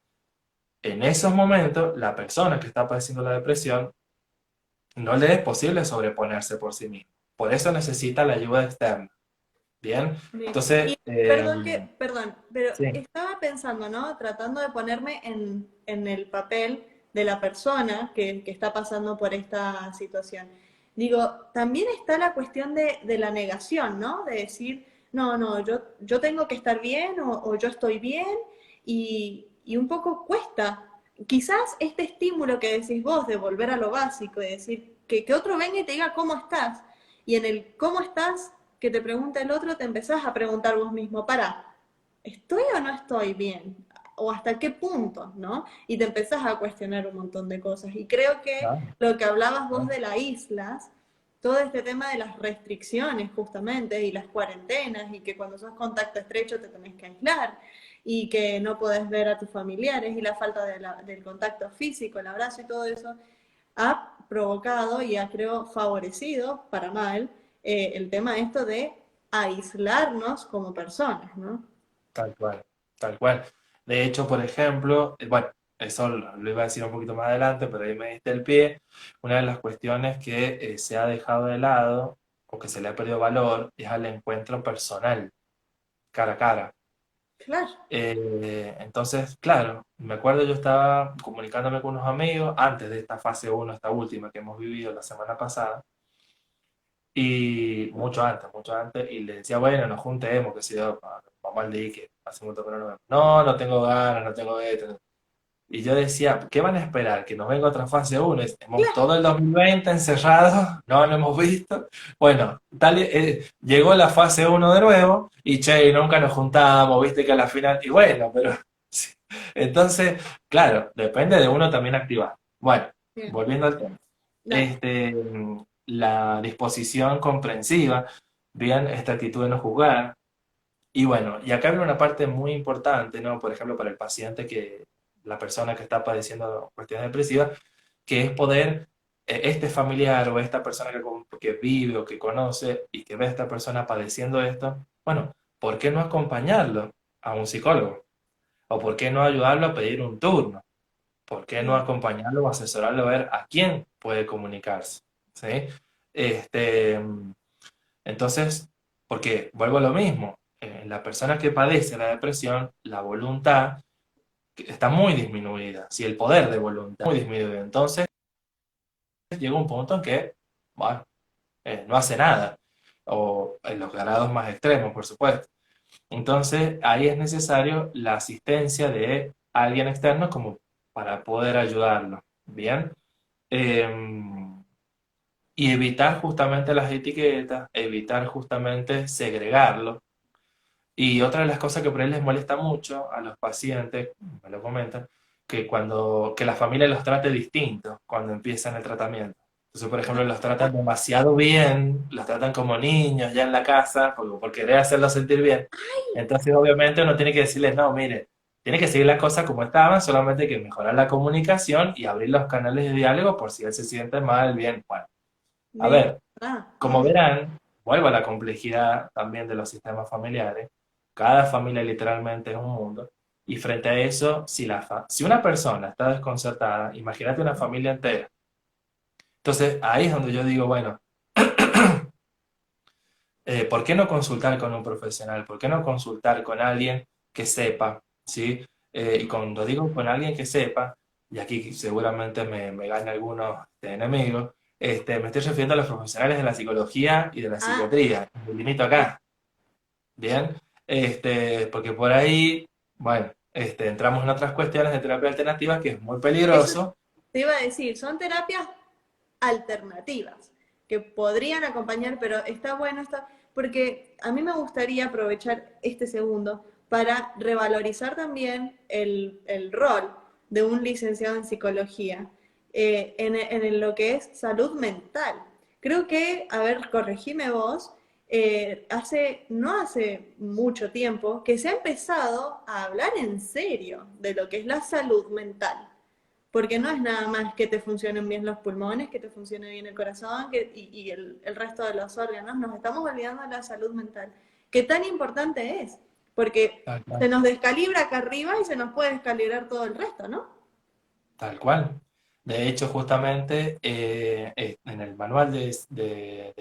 En esos momentos, la persona que está padeciendo la depresión no le es posible sobreponerse por sí misma. Por eso necesita la ayuda externa. Bien, Bien. entonces, Y perdón, pero sí, estaba pensando, ¿no? Tratando de ponerme en el papel de la persona que está pasando por esta situación. Digo, también está la cuestión de la negación, ¿no? De decir, no, no, yo tengo que estar bien o yo estoy bien y un poco cuesta. Quizás este estímulo que decís vos de volver a lo básico, de decir que otro venga y te diga cómo estás. Y en el cómo estás que te pregunta el otro, te empezás a preguntar vos mismo, ¿estoy o no estoy bien? ¿O hasta qué punto? ¿No? Y te empezás a cuestionar un montón de cosas. Y creo que claro, lo que hablabas vos claro, de las islas, todo este tema de las restricciones justamente y las cuarentenas y que cuando sos contacto estrecho te tenés que aislar y que no podés ver a tus familiares y la falta del contacto físico, el abrazo y todo eso, ha provocado y ha, creo, favorecido para mal el tema esto de aislarnos como personas, ¿no? tal cual, tal cual. De hecho, por ejemplo, bueno, eso lo iba a decir un poquito más adelante, pero ahí me diste el pie. Una de las cuestiones que se ha dejado de lado o que se le ha perdido valor es al encuentro personal, cara a cara. Claro, Entonces, claro, me acuerdo yo estaba comunicándome con unos amigos antes de esta fase uno, esta última que hemos vivido la semana pasada, y mucho antes, y le decía, bueno, nos juntemos, que si yo, vamos al dique, hace mucho que no nos vemos. No, no tengo ganas, no tengo esto. Y yo decía, ¿qué van a esperar? ¿Que nos venga otra fase uno? Hemos claro, todo el 2020 encerrados, no lo hemos visto. Bueno, llegó la fase uno de nuevo y che, nunca nos juntamos, viste que a la final, y bueno, pero sí. Entonces, claro, depende de uno también activar. Bueno, bien, volviendo al tema dale, este, la disposición comprensiva, bien, esta actitud de no juzgar. Y bueno, y acá viene una parte muy importante, ¿no? Por ejemplo, para el paciente la persona que está padeciendo cuestiones depresivas, que es poder, este familiar o esta persona que vive o que conoce y que ve a esta persona padeciendo esto, bueno, ¿por qué no acompañarlo a un psicólogo? ¿O por qué no ayudarlo a pedir un turno? ¿Por qué no bien, acompañarlo o asesorarlo a ver a quién puede comunicarse? ¿Sí? Este, entonces, porque vuelvo a lo mismo, la persona que padece la depresión, la voluntad está muy disminuida, si el poder de voluntad muy disminuido, entonces llega un punto en que, bueno, no hace nada, o en los grados más extremos, por supuesto. Entonces, ahí es necesario la asistencia de a alguien externo como para poder ayudarlo, ¿bien? Em, y evitar justamente las etiquetas, evitar justamente segregarlo. Y otra de las cosas que por ahí les molesta mucho a los pacientes, me lo comentan, que la familia los trate distinto cuando empiezan el tratamiento. Entonces, por ejemplo, los tratan demasiado bien, los tratan como niños ya en la casa, por querer hacerlos sentir bien. Entonces, obviamente, uno tiene que decirles, no, mire, tiene que seguir las cosas como estaban, solamente hay que mejorar la comunicación y abrir los canales de diálogo por si él se siente mal, bien. Bueno, a Bien. ver, Ah, como verán, vuelvo a la complejidad también de los sistemas familiares. Cada familia literalmente es un mundo. Y frente a eso, si una persona está desconcertada, imagínate una familia entera. Entonces, ahí es donde yo digo, bueno, ¿por qué no consultar con un profesional? ¿Por qué no consultar con alguien que sepa? ¿Sí? Y cuando digo con alguien que sepa, y aquí seguramente me gane algunos enemigos, me estoy refiriendo a los profesionales de la psicología y de la ah, psiquiatría. Me limito bien. acá, ¿bien? Porque por ahí, bueno, entramos en otras cuestiones de terapia alternativa que es muy Eso peligroso. te iba a decir, son terapias alternativas que podrían acompañar, pero está bueno, porque a mí me gustaría aprovechar este segundo para revalorizar también el rol de un licenciado en psicología en lo que es salud mental. Creo que, a ver, corregime vos, no hace mucho tiempo que se ha empezado a hablar en serio de lo que es la salud mental. Porque no es nada más que te funcionen bien los pulmones, que te funcione bien el corazón y el resto de los órganos. Nos estamos olvidando de la salud mental, que tan importante es, porque Tal cual. se nos descalibra acá arriba y se nos puede descalibrar todo el resto, ¿no? Tal cual. De hecho, justamente en el manual del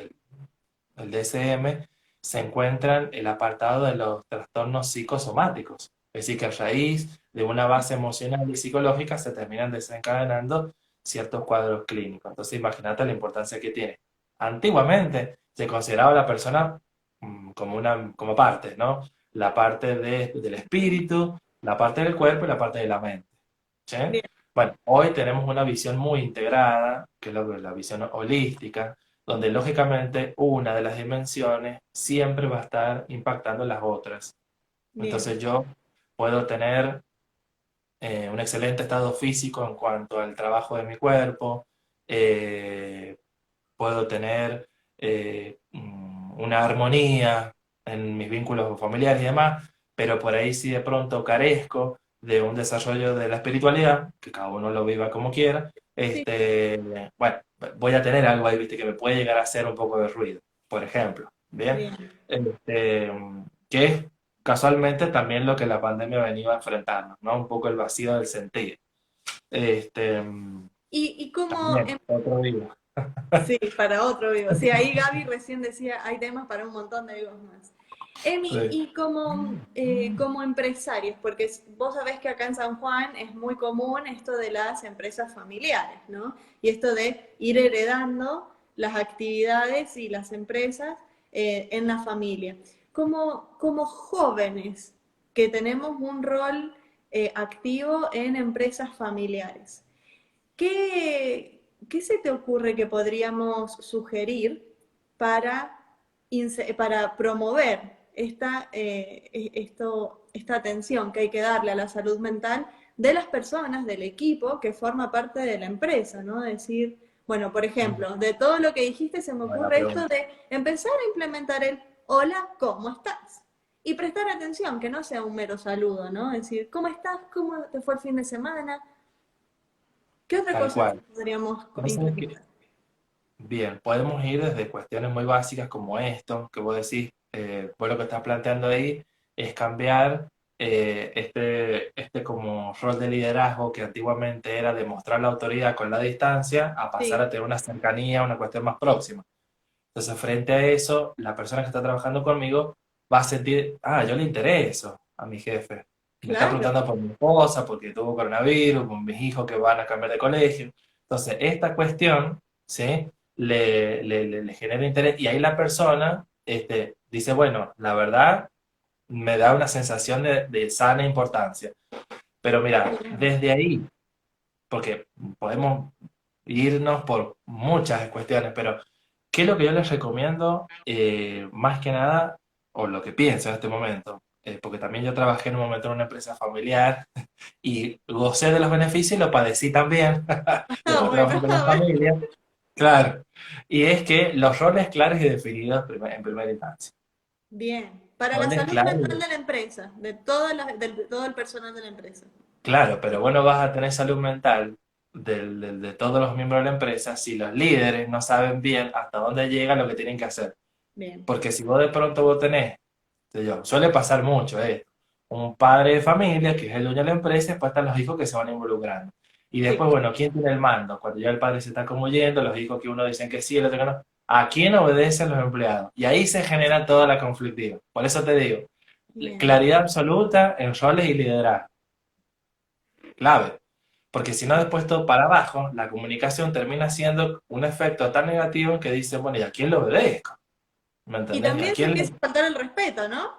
DSM se encuentran el apartado de los trastornos psicosomáticos. Es decir, que a raíz de una base emocional y psicológica se terminan desencadenando ciertos cuadros clínicos. Entonces, imagínate la importancia que tiene. Antiguamente se consideraba a la persona como partes, ¿no? La parte del espíritu, la parte del cuerpo y la parte de la mente. ¿Sí? Bien, Bueno, hoy tenemos una visión muy integrada, que es la visión holística, donde lógicamente una de las dimensiones siempre va a estar impactando las otras. bien, Entonces yo puedo tener un excelente estado físico en cuanto al trabajo de mi cuerpo, eh, puedo tener una armonía en mis vínculos familiares y demás, pero por ahí si de pronto carezco de un desarrollo de la espiritualidad, que cada uno lo viva como quiera, sí, bueno, voy a tener algo ahí, viste, que me puede llegar a hacer un poco de ruido, por ejemplo, ¿bien? bien. Este, que es casualmente también lo que la pandemia venía a enfrentarnos, ¿no? Un poco el vacío del sentido. Este, Y como, también, otro día. sí, para otro vivo. Sí, ahí Gaby recién decía, hay temas para un montón de vivos más. Emi, Sí. y como empresarios, porque vos sabés que acá en San Juan es muy común esto de las empresas familiares, ¿no? Y esto de ir heredando las actividades y las empresas en la familia. Como jóvenes que tenemos un rol activo en empresas familiares, ¿qué se te ocurre que podríamos sugerir para, para promover esta atención que hay que darle a la salud mental de las personas, del equipo que forma parte de la empresa, ¿no? Decir, bueno, por ejemplo, de todo lo que dijiste se me Buena ocurre esto pregunta. de empezar a implementar el hola, ¿cómo estás? Y prestar atención, que no sea un mero saludo, ¿no? Decir, ¿cómo estás? ¿Cómo te fue el fin de semana? ¿Qué otra Tal cosa cual. podríamos No sé qué. implementar? Bien, podemos ir desde cuestiones muy básicas como esto, que vos decís, vos lo que estás planteando ahí es cambiar este como rol de liderazgo que antiguamente era demostrar la autoridad con la distancia a pasar Sí, a tener una cercanía, una cuestión más próxima. Entonces, frente a eso, la persona que está trabajando conmigo va a sentir, ah, yo le intereso a mi jefe. Me está claro, preguntando por mi esposa, porque tuvo coronavirus, con mis hijos que van a cambiar de colegio. Entonces, esta cuestión, ¿sí? Le genera interés y ahí la persona dice, bueno, la verdad me da una sensación de sana importancia. Pero mira, Bien. desde ahí, porque podemos irnos por muchas cuestiones, pero ¿qué es lo que yo les recomiendo? Más que nada, o lo que pienso en este momento, porque también yo trabajé en un momento en una empresa familiar y gocé de los beneficios y lo padecí también. Ah, Después bueno, trabajé con la ah, bueno. familia. Claro. Y es que los roles claros y definidos en primera instancia. Bien. Para la Roles salud claros mental de la empresa, de todo el personal de la empresa. claro, pero bueno, vas a tener salud mental de todos los miembros de la empresa si los líderes no saben bien hasta dónde llega lo que tienen que hacer. Bien. Porque si vos de pronto vos tenés, te digo, suele pasar mucho, un padre de familia que es el dueño de la empresa, después están los hijos que se van involucrando. Y Sí, después, bueno, ¿quién tiene el mando? Cuando ya el padre se está como yendo, los hijos que uno dicen que sí, el otro que no. ¿A quién obedecen los empleados? Y ahí se genera toda la conflictiva. Por eso te digo, bien. claridad absoluta en roles y liderazgo, clave. Porque si no, después todo para abajo, la comunicación termina siendo un efecto tan negativo que dicen, bueno, ¿y a quién le obedezco? ¿Me Y entendés? ¿A también se quién le... empieza a faltar el respeto, ¿no?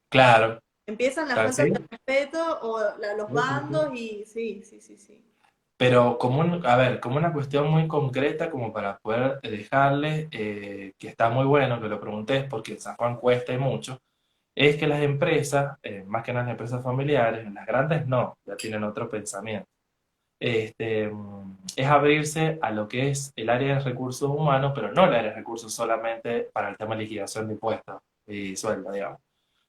Claro, Empiezan las claro, faltas de sí. respeto o los Sí, sí, sí. bandos y sí, sí, sí, sí. Pero como a ver, como una cuestión muy concreta, como para poder dejarle, que está muy bueno que lo preguntes, porque en San Juan cuesta y mucho, es que las empresas, más que las empresas familiares, las grandes no, ya tienen otro pensamiento. Es abrirse a lo que es el área de recursos humanos, pero no el área de recursos solamente para el tema de liquidación de impuestos y sueldo, digamos.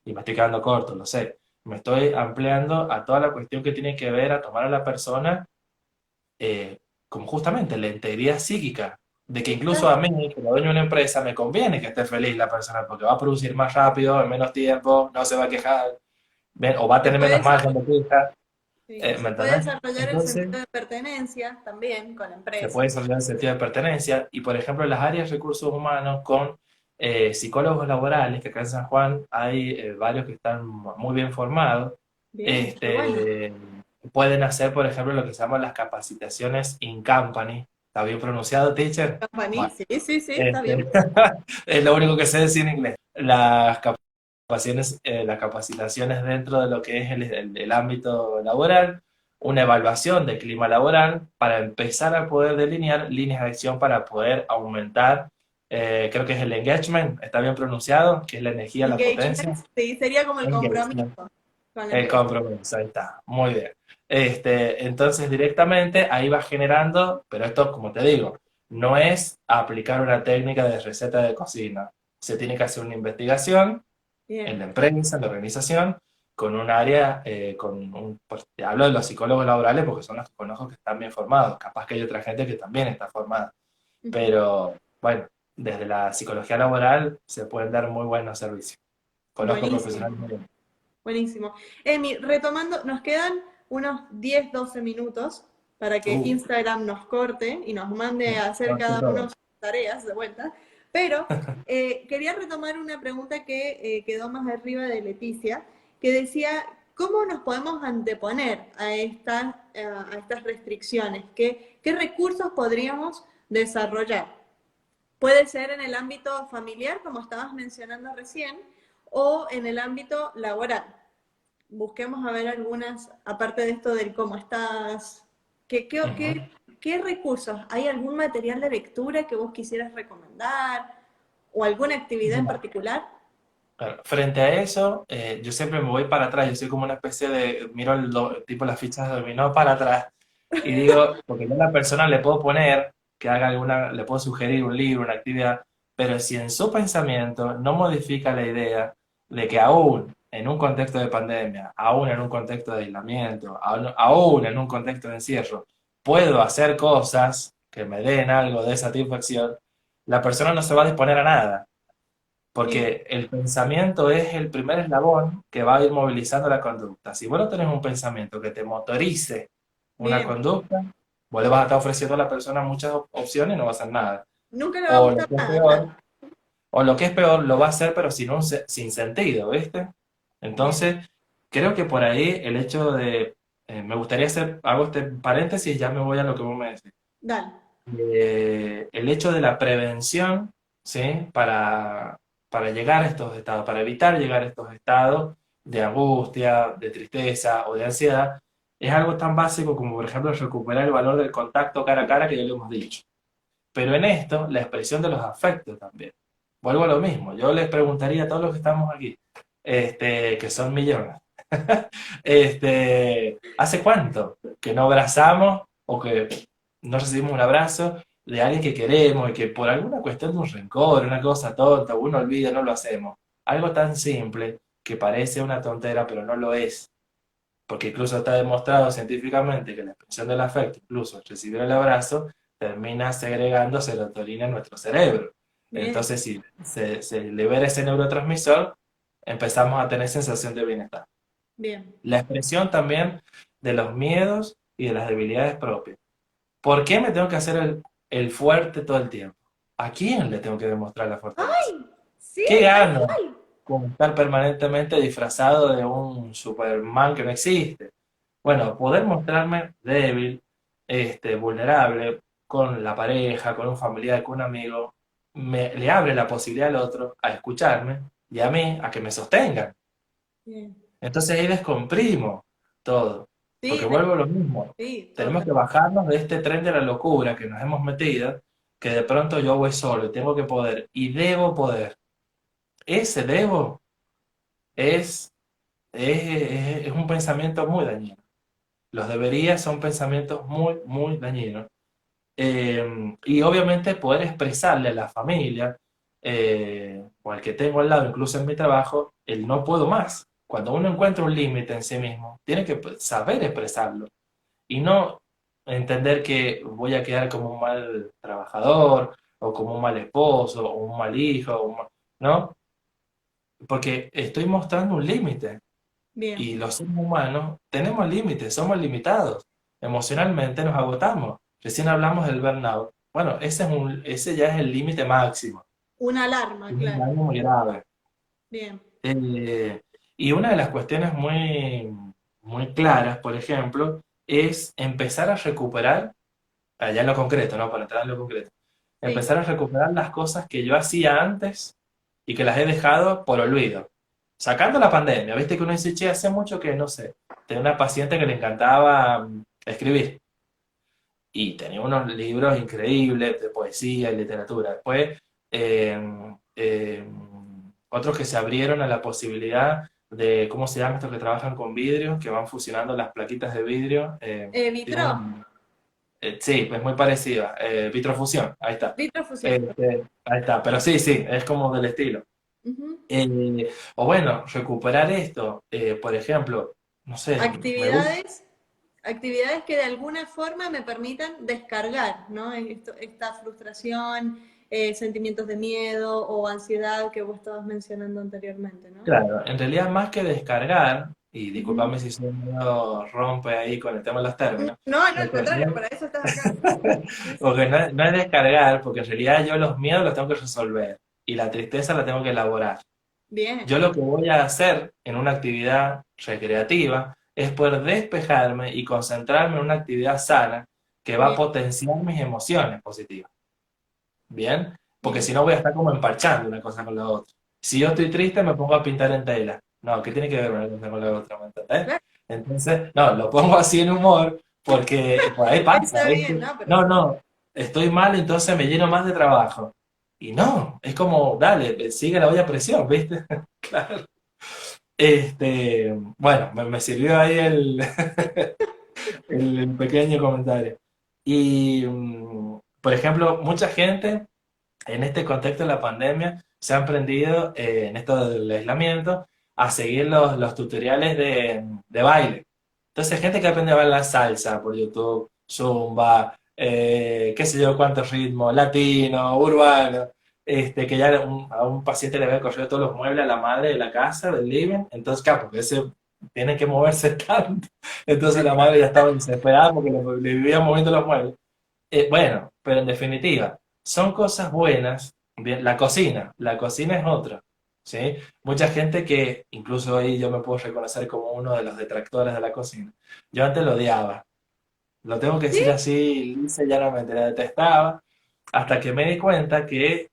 Y me estoy quedando corto, lo sé. Me estoy ampliando a toda la cuestión que tiene que ver a tomar a la persona, eh, como justamente la integridad psíquica, de que incluso a Exacto. mí, como dueño de una empresa, me conviene que esté feliz la persona, porque va a producir más rápido, en menos tiempo, no se va a quejar, o va a Se tener puede menos margen desarrollar, de queja, sí, ¿me se puede entendés? desarrollar el Entonces, sentido de pertenencia también con la se empresa. puede desarrollar el sentido de pertenencia y, por ejemplo, en las áreas de recursos humanos con psicólogos laborales, que acá en San Juan hay varios que están muy bien formados, Bien, qué bueno. este, pueden hacer, por ejemplo, lo que se llaman las capacitaciones in company. ¿Está bien pronunciado, teacher? Company, Bueno, sí, sí, sí, está bien. este, es lo único que sé decir en inglés. Las capacitaciones dentro de lo que es el ámbito laboral, una evaluación de clima laboral para empezar a poder delinear líneas de acción para poder aumentar, creo que es el engagement, está bien pronunciado, que es la energía, la Engagement, potencia. sí, sería como el compromiso Engagement, con la el empresa. compromiso, ahí está, muy bien. Entonces directamente ahí va generando, pero esto, como te digo, no es aplicar una técnica de receta de cocina. Se tiene que hacer una investigación en Bien, la empresa, en la organización, con un área, pues, te hablo de los psicólogos laborales porque son los que conozco que están bien formados. Capaz que hay otra gente que también está formada. ujú, Pero bueno, desde la psicología laboral se pueden dar muy buenos servicios. Conozco buenísimo, profesionales muy bien. buenísimo. Emi, retomando, nos quedan unos 10, 12 minutos para que Uh, Instagram nos corte y nos mande a hacer conozco cada uno todo. sus tareas de vuelta. Pero quería retomar una pregunta que quedó más arriba de Leticia, que decía, ¿cómo nos podemos anteponer a estas restricciones? ¿Qué recursos podríamos desarrollar? Puede ser en el ámbito familiar, como estabas mencionando recién, o en el ámbito laboral. Busquemos a ver algunas, aparte de esto del cómo estás, Ujú. qué recursos, ¿hay algún material de lectura que vos quisieras recomendar o alguna actividad en Mira, particular? claro, frente a eso, yo siempre me voy para atrás. Yo soy como una especie de, miro tipo las fichas de dominó para atrás y digo, porque yo a la persona le puedo poner que haga alguna, le puedo sugerir un libro, una actividad, pero si en su pensamiento no modifica la idea de que aún en un contexto de pandemia, aún en un contexto de aislamiento, aún en un contexto de encierro, puedo hacer cosas que me den algo de satisfacción, la persona no se va a disponer a nada. Bien, Porque el pensamiento es el primer eslabón que va a ir movilizando la conducta. Si vos no tenés un pensamiento que te motorice una bien. conducta, vos le vas a estar ofreciendo a la persona muchas opciones y no va a hacer nada. Nunca le va a O lo gustar que es nada, claro. peor, o lo que es peor, lo va a hacer pero sin sentido, ¿viste? Bien, Entonces, creo que por ahí el hecho de, me gustaría hacer, hago este paréntesis, ya me voy a lo que vos me decís. dale. El hecho de la prevención, ¿sí? Para llegar a estos estados, para evitar llegar a estos estados, de angustia, de tristeza o de ansiedad, es algo tan básico como, por ejemplo, recuperar el valor del contacto cara a cara que ya lo hemos dicho. Pero en esto, la expresión de los afectos también. Vuelvo a lo mismo. Yo les preguntaría a todos los que estamos aquí, que son millones, ¿hace cuánto que no abrazamos o que no recibimos un abrazo de alguien que queremos y que por alguna cuestión de un rencor, una cosa tonta, uno olvida, no lo hacemos? Algo tan simple que parece una tontera, pero no lo es. Porque incluso está demostrado científicamente que la expresión del afecto, incluso recibir el abrazo, termina segregando serotonina en nuestro cerebro. Bien, Entonces, si se libera ese neurotransmisor, empezamos a tener sensación de bienestar. bien. La expresión también de los miedos y de las debilidades propias. ¿Por qué me tengo que hacer el fuerte todo el tiempo? ¿A quién le tengo que demostrar la fortaleza? ¡Ay! Sí, ¿Qué tal gano cual. con estar permanentemente disfrazado de un Superman que no existe? Bueno, poder mostrarme débil, vulnerable con la pareja, con un familiar, con un amigo, le abre la posibilidad al otro a escucharme y a mí a que me sostengan. Bien. Entonces ahí descomprimo todo, Sí, porque vuelvo a lo mismo. sí, Tenemos total. que bajarnos de este tren de la locura que nos hemos metido, que de pronto yo voy solo y tengo que poder y debo poder. Ese debo es, es un pensamiento muy dañino. Los deberías son pensamientos muy, muy dañinos. Y obviamente poder expresarle a la familia o al que tengo al lado, incluso en mi trabajo, el no puedo más. Cuando uno encuentra un límite en sí mismo, tiene que saber expresarlo y no entender que voy a quedar como un mal trabajador o como un mal esposo o un mal hijo, ¿no? Porque estoy mostrando un límite. Bien. Y los seres humanos tenemos límites, somos limitados. Emocionalmente nos agotamos. Recién hablamos del burnout. Bueno, ese ya es el límite máximo. Una alarma, Es un claro. daño muy grave. Bien. Eh, y una de las cuestiones muy, muy claras, por ejemplo, es empezar a recuperar, allá en lo concreto, ¿no? Para entrar en lo concreto, Sí. empezar a recuperar las cosas que yo hacía antes y que las he dejado por olvido. Sacando la pandemia, viste que uno dice, che, hace mucho que, no sé, tenía una paciente que le encantaba escribir y tenía unos libros increíbles de poesía y literatura. Después, eh, eh, otros que se abrieron a la posibilidad de, ¿cómo se llama estos que trabajan con vidrio? Que van fusionando las plaquitas de vidrio. Tiene Vitro. sí, es muy parecida. Vitrofusión, ahí está. Vitrofusión. Ahí está, pero sí, sí, es como del estilo. Ujú. O bueno, recuperar esto, por ejemplo, no sé, me gusta. Actividades, actividades que de alguna forma me permitan descargar, ¿no? Esta frustración, sentimientos de miedo o ansiedad que vos estabas mencionando anteriormente, ¿no? Claro, en realidad más que descargar, y Ujú. disculpame si soy medio rompe ahí con el tema de los términos, No, no, al porque, contrario, para eso estás acá. Sí, sí. porque no es descargar, porque en realidad yo los miedos los tengo que resolver y la tristeza la tengo que elaborar. Bien, Yo lo que voy a hacer en una actividad recreativa es poder despejarme y concentrarme en una actividad sana que va a bien, potenciar mis emociones positivas. ¿Bien? Porque bien. si no voy a estar como empalchando una cosa con la otra. Si yo estoy triste, me pongo a pintar en tela. No, ¿qué tiene que ver una cosa con la otra? ¿Me entendés? Claro, Entonces, no, lo pongo así en humor porque por ahí pasa, está bien, ¿viste? ¿no? Pero No, no, estoy mal, entonces me lleno más de trabajo. Y no, es como, dale, sigue la olla a presión, ¿viste? Claro. Bueno, me sirvió ahí el pequeño comentario. Y, por ejemplo, mucha gente en este contexto de la pandemia se han aprendido, en esto del aislamiento, a seguir los tutoriales de baile. Entonces, gente que aprende a bailar salsa por YouTube, zumba, qué sé yo, cuántos ritmos, latino, urbano, que ya a un paciente le había corrido todos los muebles a la madre de la casa, del living, entonces, claro, porque ese tiene que moverse tanto, entonces la madre ya estaba desesperada porque le vivía moviendo los muebles. Bueno, pero en definitiva, son cosas buenas. Bien, la cocina es otra, ¿sí? Mucha gente que, incluso ahí yo me puedo reconocer como uno de los detractores de la cocina. Yo antes lo odiaba, lo tengo que sí, decir así, lisa y llanamente, la detestaba. hasta que me di cuenta que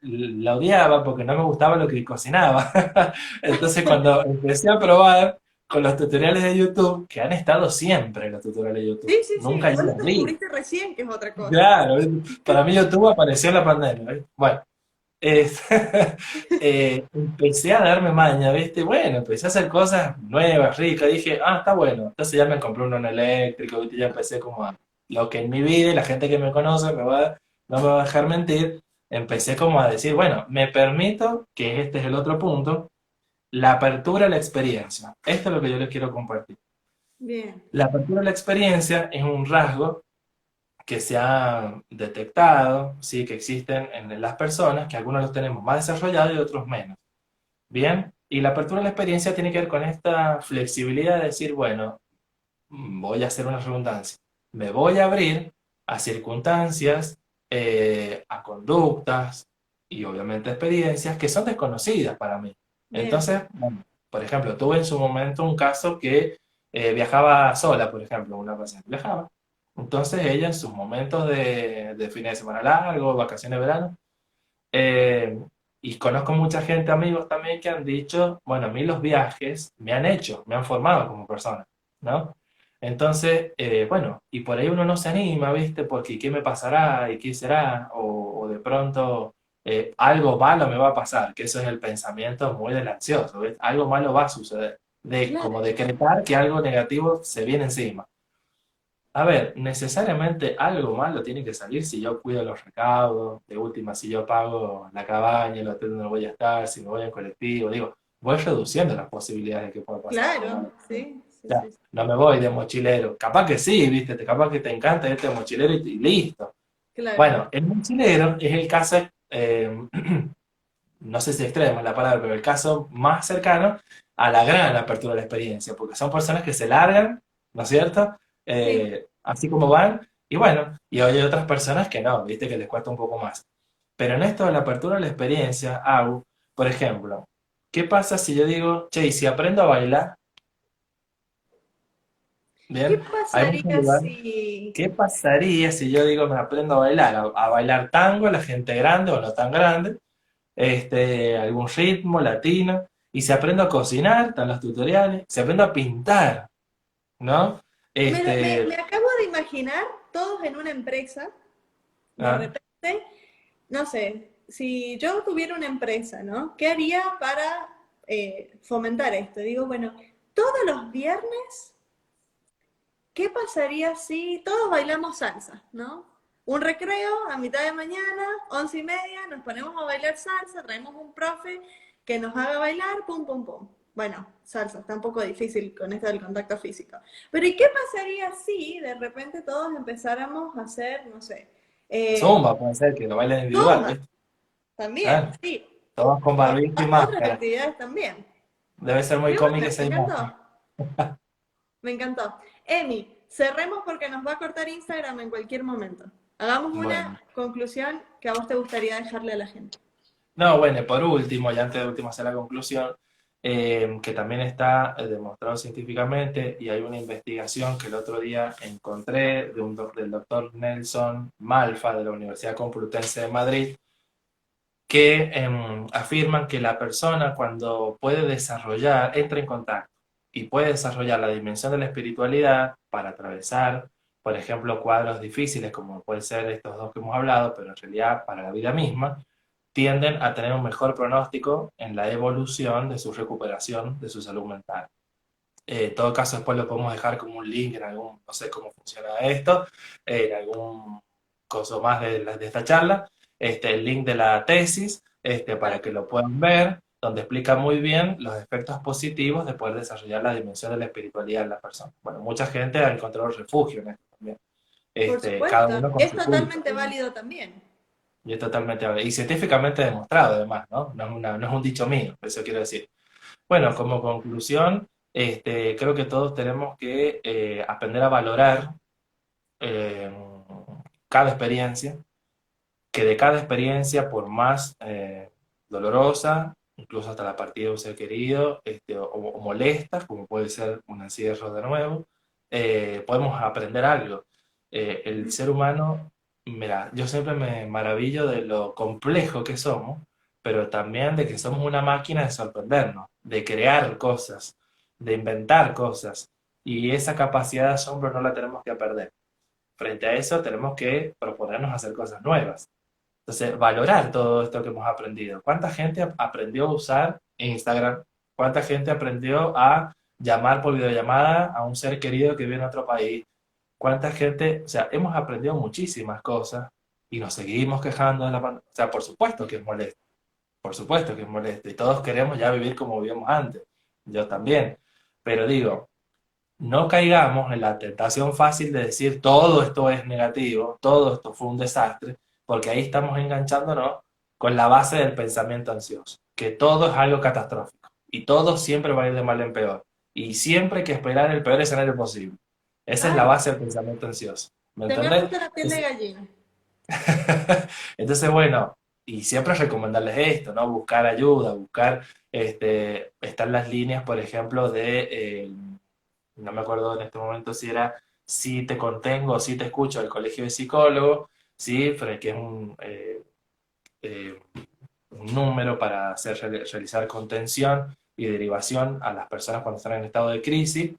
la odiaba porque no me gustaba lo que cocinaba. Entonces cuando empecé a probar con los tutoriales de YouTube, que han estado siempre los tutoriales de YouTube, Sí, sí, sí. nunca yo Vos lo los vi. descubriste recién, que es otra cosa. Claro, para mí YouTube apareció en la pandemia, ¿ves? Bueno, es- empecé a darme maña, ¿viste? Bueno, empecé a hacer cosas nuevas, ricas. Dije, ah, está bueno. Entonces ya me compré un eléctrico, ¿viste? Ya empecé como a lo que en mi vida y la gente que me conoce no me va a dejar mentir. Empecé como a decir, bueno, me permito, que este es el otro punto, la apertura a la experiencia. Esto es lo que yo les quiero compartir. Bien, La apertura a la experiencia es un rasgo que se ha detectado, sí, que existen en las personas, que algunos los tenemos más desarrollados y otros menos. Bien, y la apertura a la experiencia tiene que ver con esta flexibilidad de decir, bueno, voy a hacer una redundancia, me voy a abrir a circunstancias, a conductas y obviamente experiencias que son desconocidas para mí. bien, Entonces, bueno, por ejemplo, tuve en su momento un caso que viajaba sola, por ejemplo, una paciente viajaba. Entonces ella en sus momentos de fines de semana largo, vacaciones de verano, eh, y conozco mucha gente, amigos también, que han dicho, bueno, a mí los viajes me han hecho, me han formado como persona, ¿no? Entonces, bueno, y por ahí uno no se anima, ¿viste? Porque ¿qué me pasará? ¿Y qué será? O de pronto algo malo me va a pasar, que eso es el pensamiento muy del ansioso, ¿ves? Algo malo va a suceder, de claro, como decretar que algo negativo se viene encima. A ver, necesariamente algo malo tiene que salir si yo cuido los recaudos, de última, si yo pago la cabaña, el hotel donde voy a estar, si me voy en colectivo, digo, voy reduciendo las posibilidades de que pueda pasar algo claro, malo. sí, sí, Ya, sí, sí. no me voy de mochilero. Capaz que sí, viste, capaz que te encanta irte de mochilero y listo. Claro, Bueno, el mochilero es el caso, no sé si extremo es la palabra, pero el caso más cercano a la gran apertura de la experiencia, porque son personas que se largan, ¿no es cierto? sí. Así como van, y bueno, y hay otras personas que no, viste, que les cuesta un poco más. Pero en esto de la apertura de la experiencia, hago, por ejemplo, ¿qué pasa si yo digo, che, y si aprendo a bailar? ¿Qué Bien, hay muchos pasaría lugares. si... ¿Qué pasaría si yo digo, me aprendo a bailar? A bailar tango, la gente grande o no tan grande, algún ritmo latino, y se aprende a cocinar, están los tutoriales, se aprende a pintar, ¿no? Me Este, acabo de imaginar todos en una empresa, de ¿ah? repente, no sé, si yo tuviera una empresa, ¿no? ¿Qué haría para fomentar esto? Digo, bueno, todos los viernes, ¿qué pasaría si todos bailamos salsa, ¿no? Un recreo a mitad de mañana, 11:30, nos ponemos a bailar salsa, traemos un profe que nos haga bailar, pum, pum, pum. Bueno, salsa, está un poco difícil con esto del contacto físico. Pero ¿y qué pasaría si de repente todos empezáramos a hacer, no sé, eh, Zumba puede ser que lo bailen individual, zumba? ¿viste? También, Claro, sí. todos con barbijo y Otras máscara. actividades también. Debe ser muy Me cómica gusta, esa me imagen. encantó. Me encantó. Emi, cerremos porque nos va a cortar Instagram en cualquier momento. Hagamos una Bueno. conclusión que a vos te gustaría dejarle a la gente. No, bueno, y por último, y antes de último hacer la conclusión, que también está demostrado científicamente, y hay una investigación que el otro día encontré del doctor Nelson Malfa de la Universidad Complutense de Madrid, que afirman que la persona cuando puede desarrollar, entra en contacto y puede desarrollar la dimensión de la espiritualidad para atravesar, por ejemplo, cuadros difíciles como pueden ser estos dos que hemos hablado, pero en realidad para la vida misma, tienden a tener un mejor pronóstico en la evolución de su recuperación de su salud mental. En todo caso, después lo podemos dejar como un link en algún, no sé cómo funciona esto, en algún coso más de esta charla, el link de la tesis, para que lo puedan ver, donde explica muy bien los efectos positivos de poder desarrollar la dimensión de la espiritualidad en la persona. Bueno, mucha gente ha encontrado refugio en esto también. Por Cada supuesto, uno con es su culto. totalmente válido también. Y es totalmente, y científicamente demostrado además, ¿no? No es un dicho mío, eso quiero decir. Bueno, como conclusión, creo que todos tenemos que aprender a valorar eh, cada experiencia, que de cada experiencia, por más dolorosa, incluso hasta la partida de un ser querido, o molesta, como puede ser un encierro de nuevo, podemos aprender algo. El ser humano Mira, yo siempre me maravillo de lo complejo que somos, pero también de que somos una máquina de sorprendernos, de crear cosas, de inventar cosas. Y esa capacidad de asombro no la tenemos que perder. Frente a eso, tenemos que proponernos hacer cosas nuevas. Entonces, valorar todo esto que hemos aprendido. ¿Cuánta gente aprendió a usar Instagram? ¿Cuánta gente aprendió a llamar por videollamada a un ser querido que vive en otro país? ¿Cuánta gente? O sea, hemos aprendido muchísimas cosas y nos seguimos quejando de la pandemia. O sea, por supuesto que es molesto, por supuesto que es molesto. Y todos queremos ya vivir como vivíamos antes. Yo también. Pero digo, no caigamos en la tentación fácil de decir todo esto es negativo, todo esto fue un desastre, porque ahí estamos enganchándonos con la base del pensamiento ansioso, que todo es algo catastrófico y todo siempre va a ir de mal en peor y siempre hay que esperar el peor escenario posible. Esa es la Ay, base del pensamiento ansioso. ¿Me se me entendés? puso la piel de gallina. Entonces, bueno, y siempre recomendarles esto, ¿no? Buscar ayuda, buscar, están las líneas, por ejemplo, no me acuerdo en este momento si era Si te contengo o Si te escucho del Colegio de Psicólogos, ¿sí? Que es eh, un número para realizar contención y derivación a las personas cuando están en estado de crisis.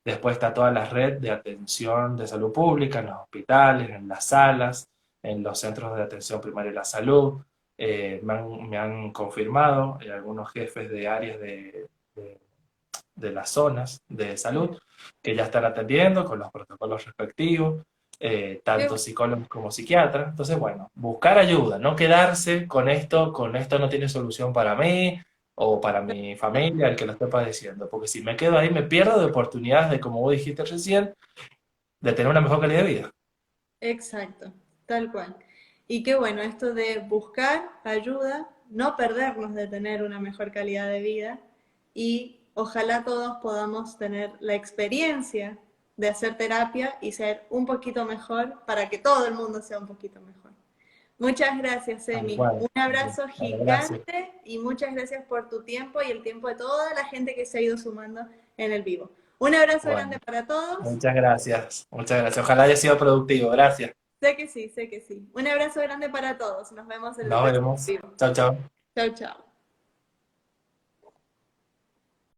Después está toda la red de atención de salud pública en los hospitales, en las salas, en los centros de atención primaria de la salud. Me han confirmado algunos jefes de áreas de de las zonas de salud que ya están atendiendo con los protocolos respectivos, Qué tanto psicólogos como psiquiatras. Entonces, bueno, buscar ayuda, no quedarse con esto no tiene solución para mí o para mi familia, el que lo esté padeciendo, porque si me quedo ahí me pierdo de oportunidades de, como vos dijiste recién, de tener una mejor calidad de vida. Exacto, tal cual. Y qué bueno, esto de buscar ayuda, no perdernos de tener una mejor calidad de vida y ojalá todos podamos tener la experiencia de hacer terapia y ser un poquito mejor para que todo el mundo sea un poquito mejor. Muchas gracias, Tal Emi. cual. Un abrazo Bueno, gracias. gigante y muchas gracias por tu tiempo y el tiempo de toda la gente que se ha ido sumando en el vivo. Un abrazo grande Bueno, para todos. muchas gracias. Muchas gracias. Ojalá haya sido productivo. Gracias. Sé que sí, sé que sí. Un abrazo grande para todos. Nos vemos en el Nos próximo vemos. vivo. Chao, chao. Chau, chau.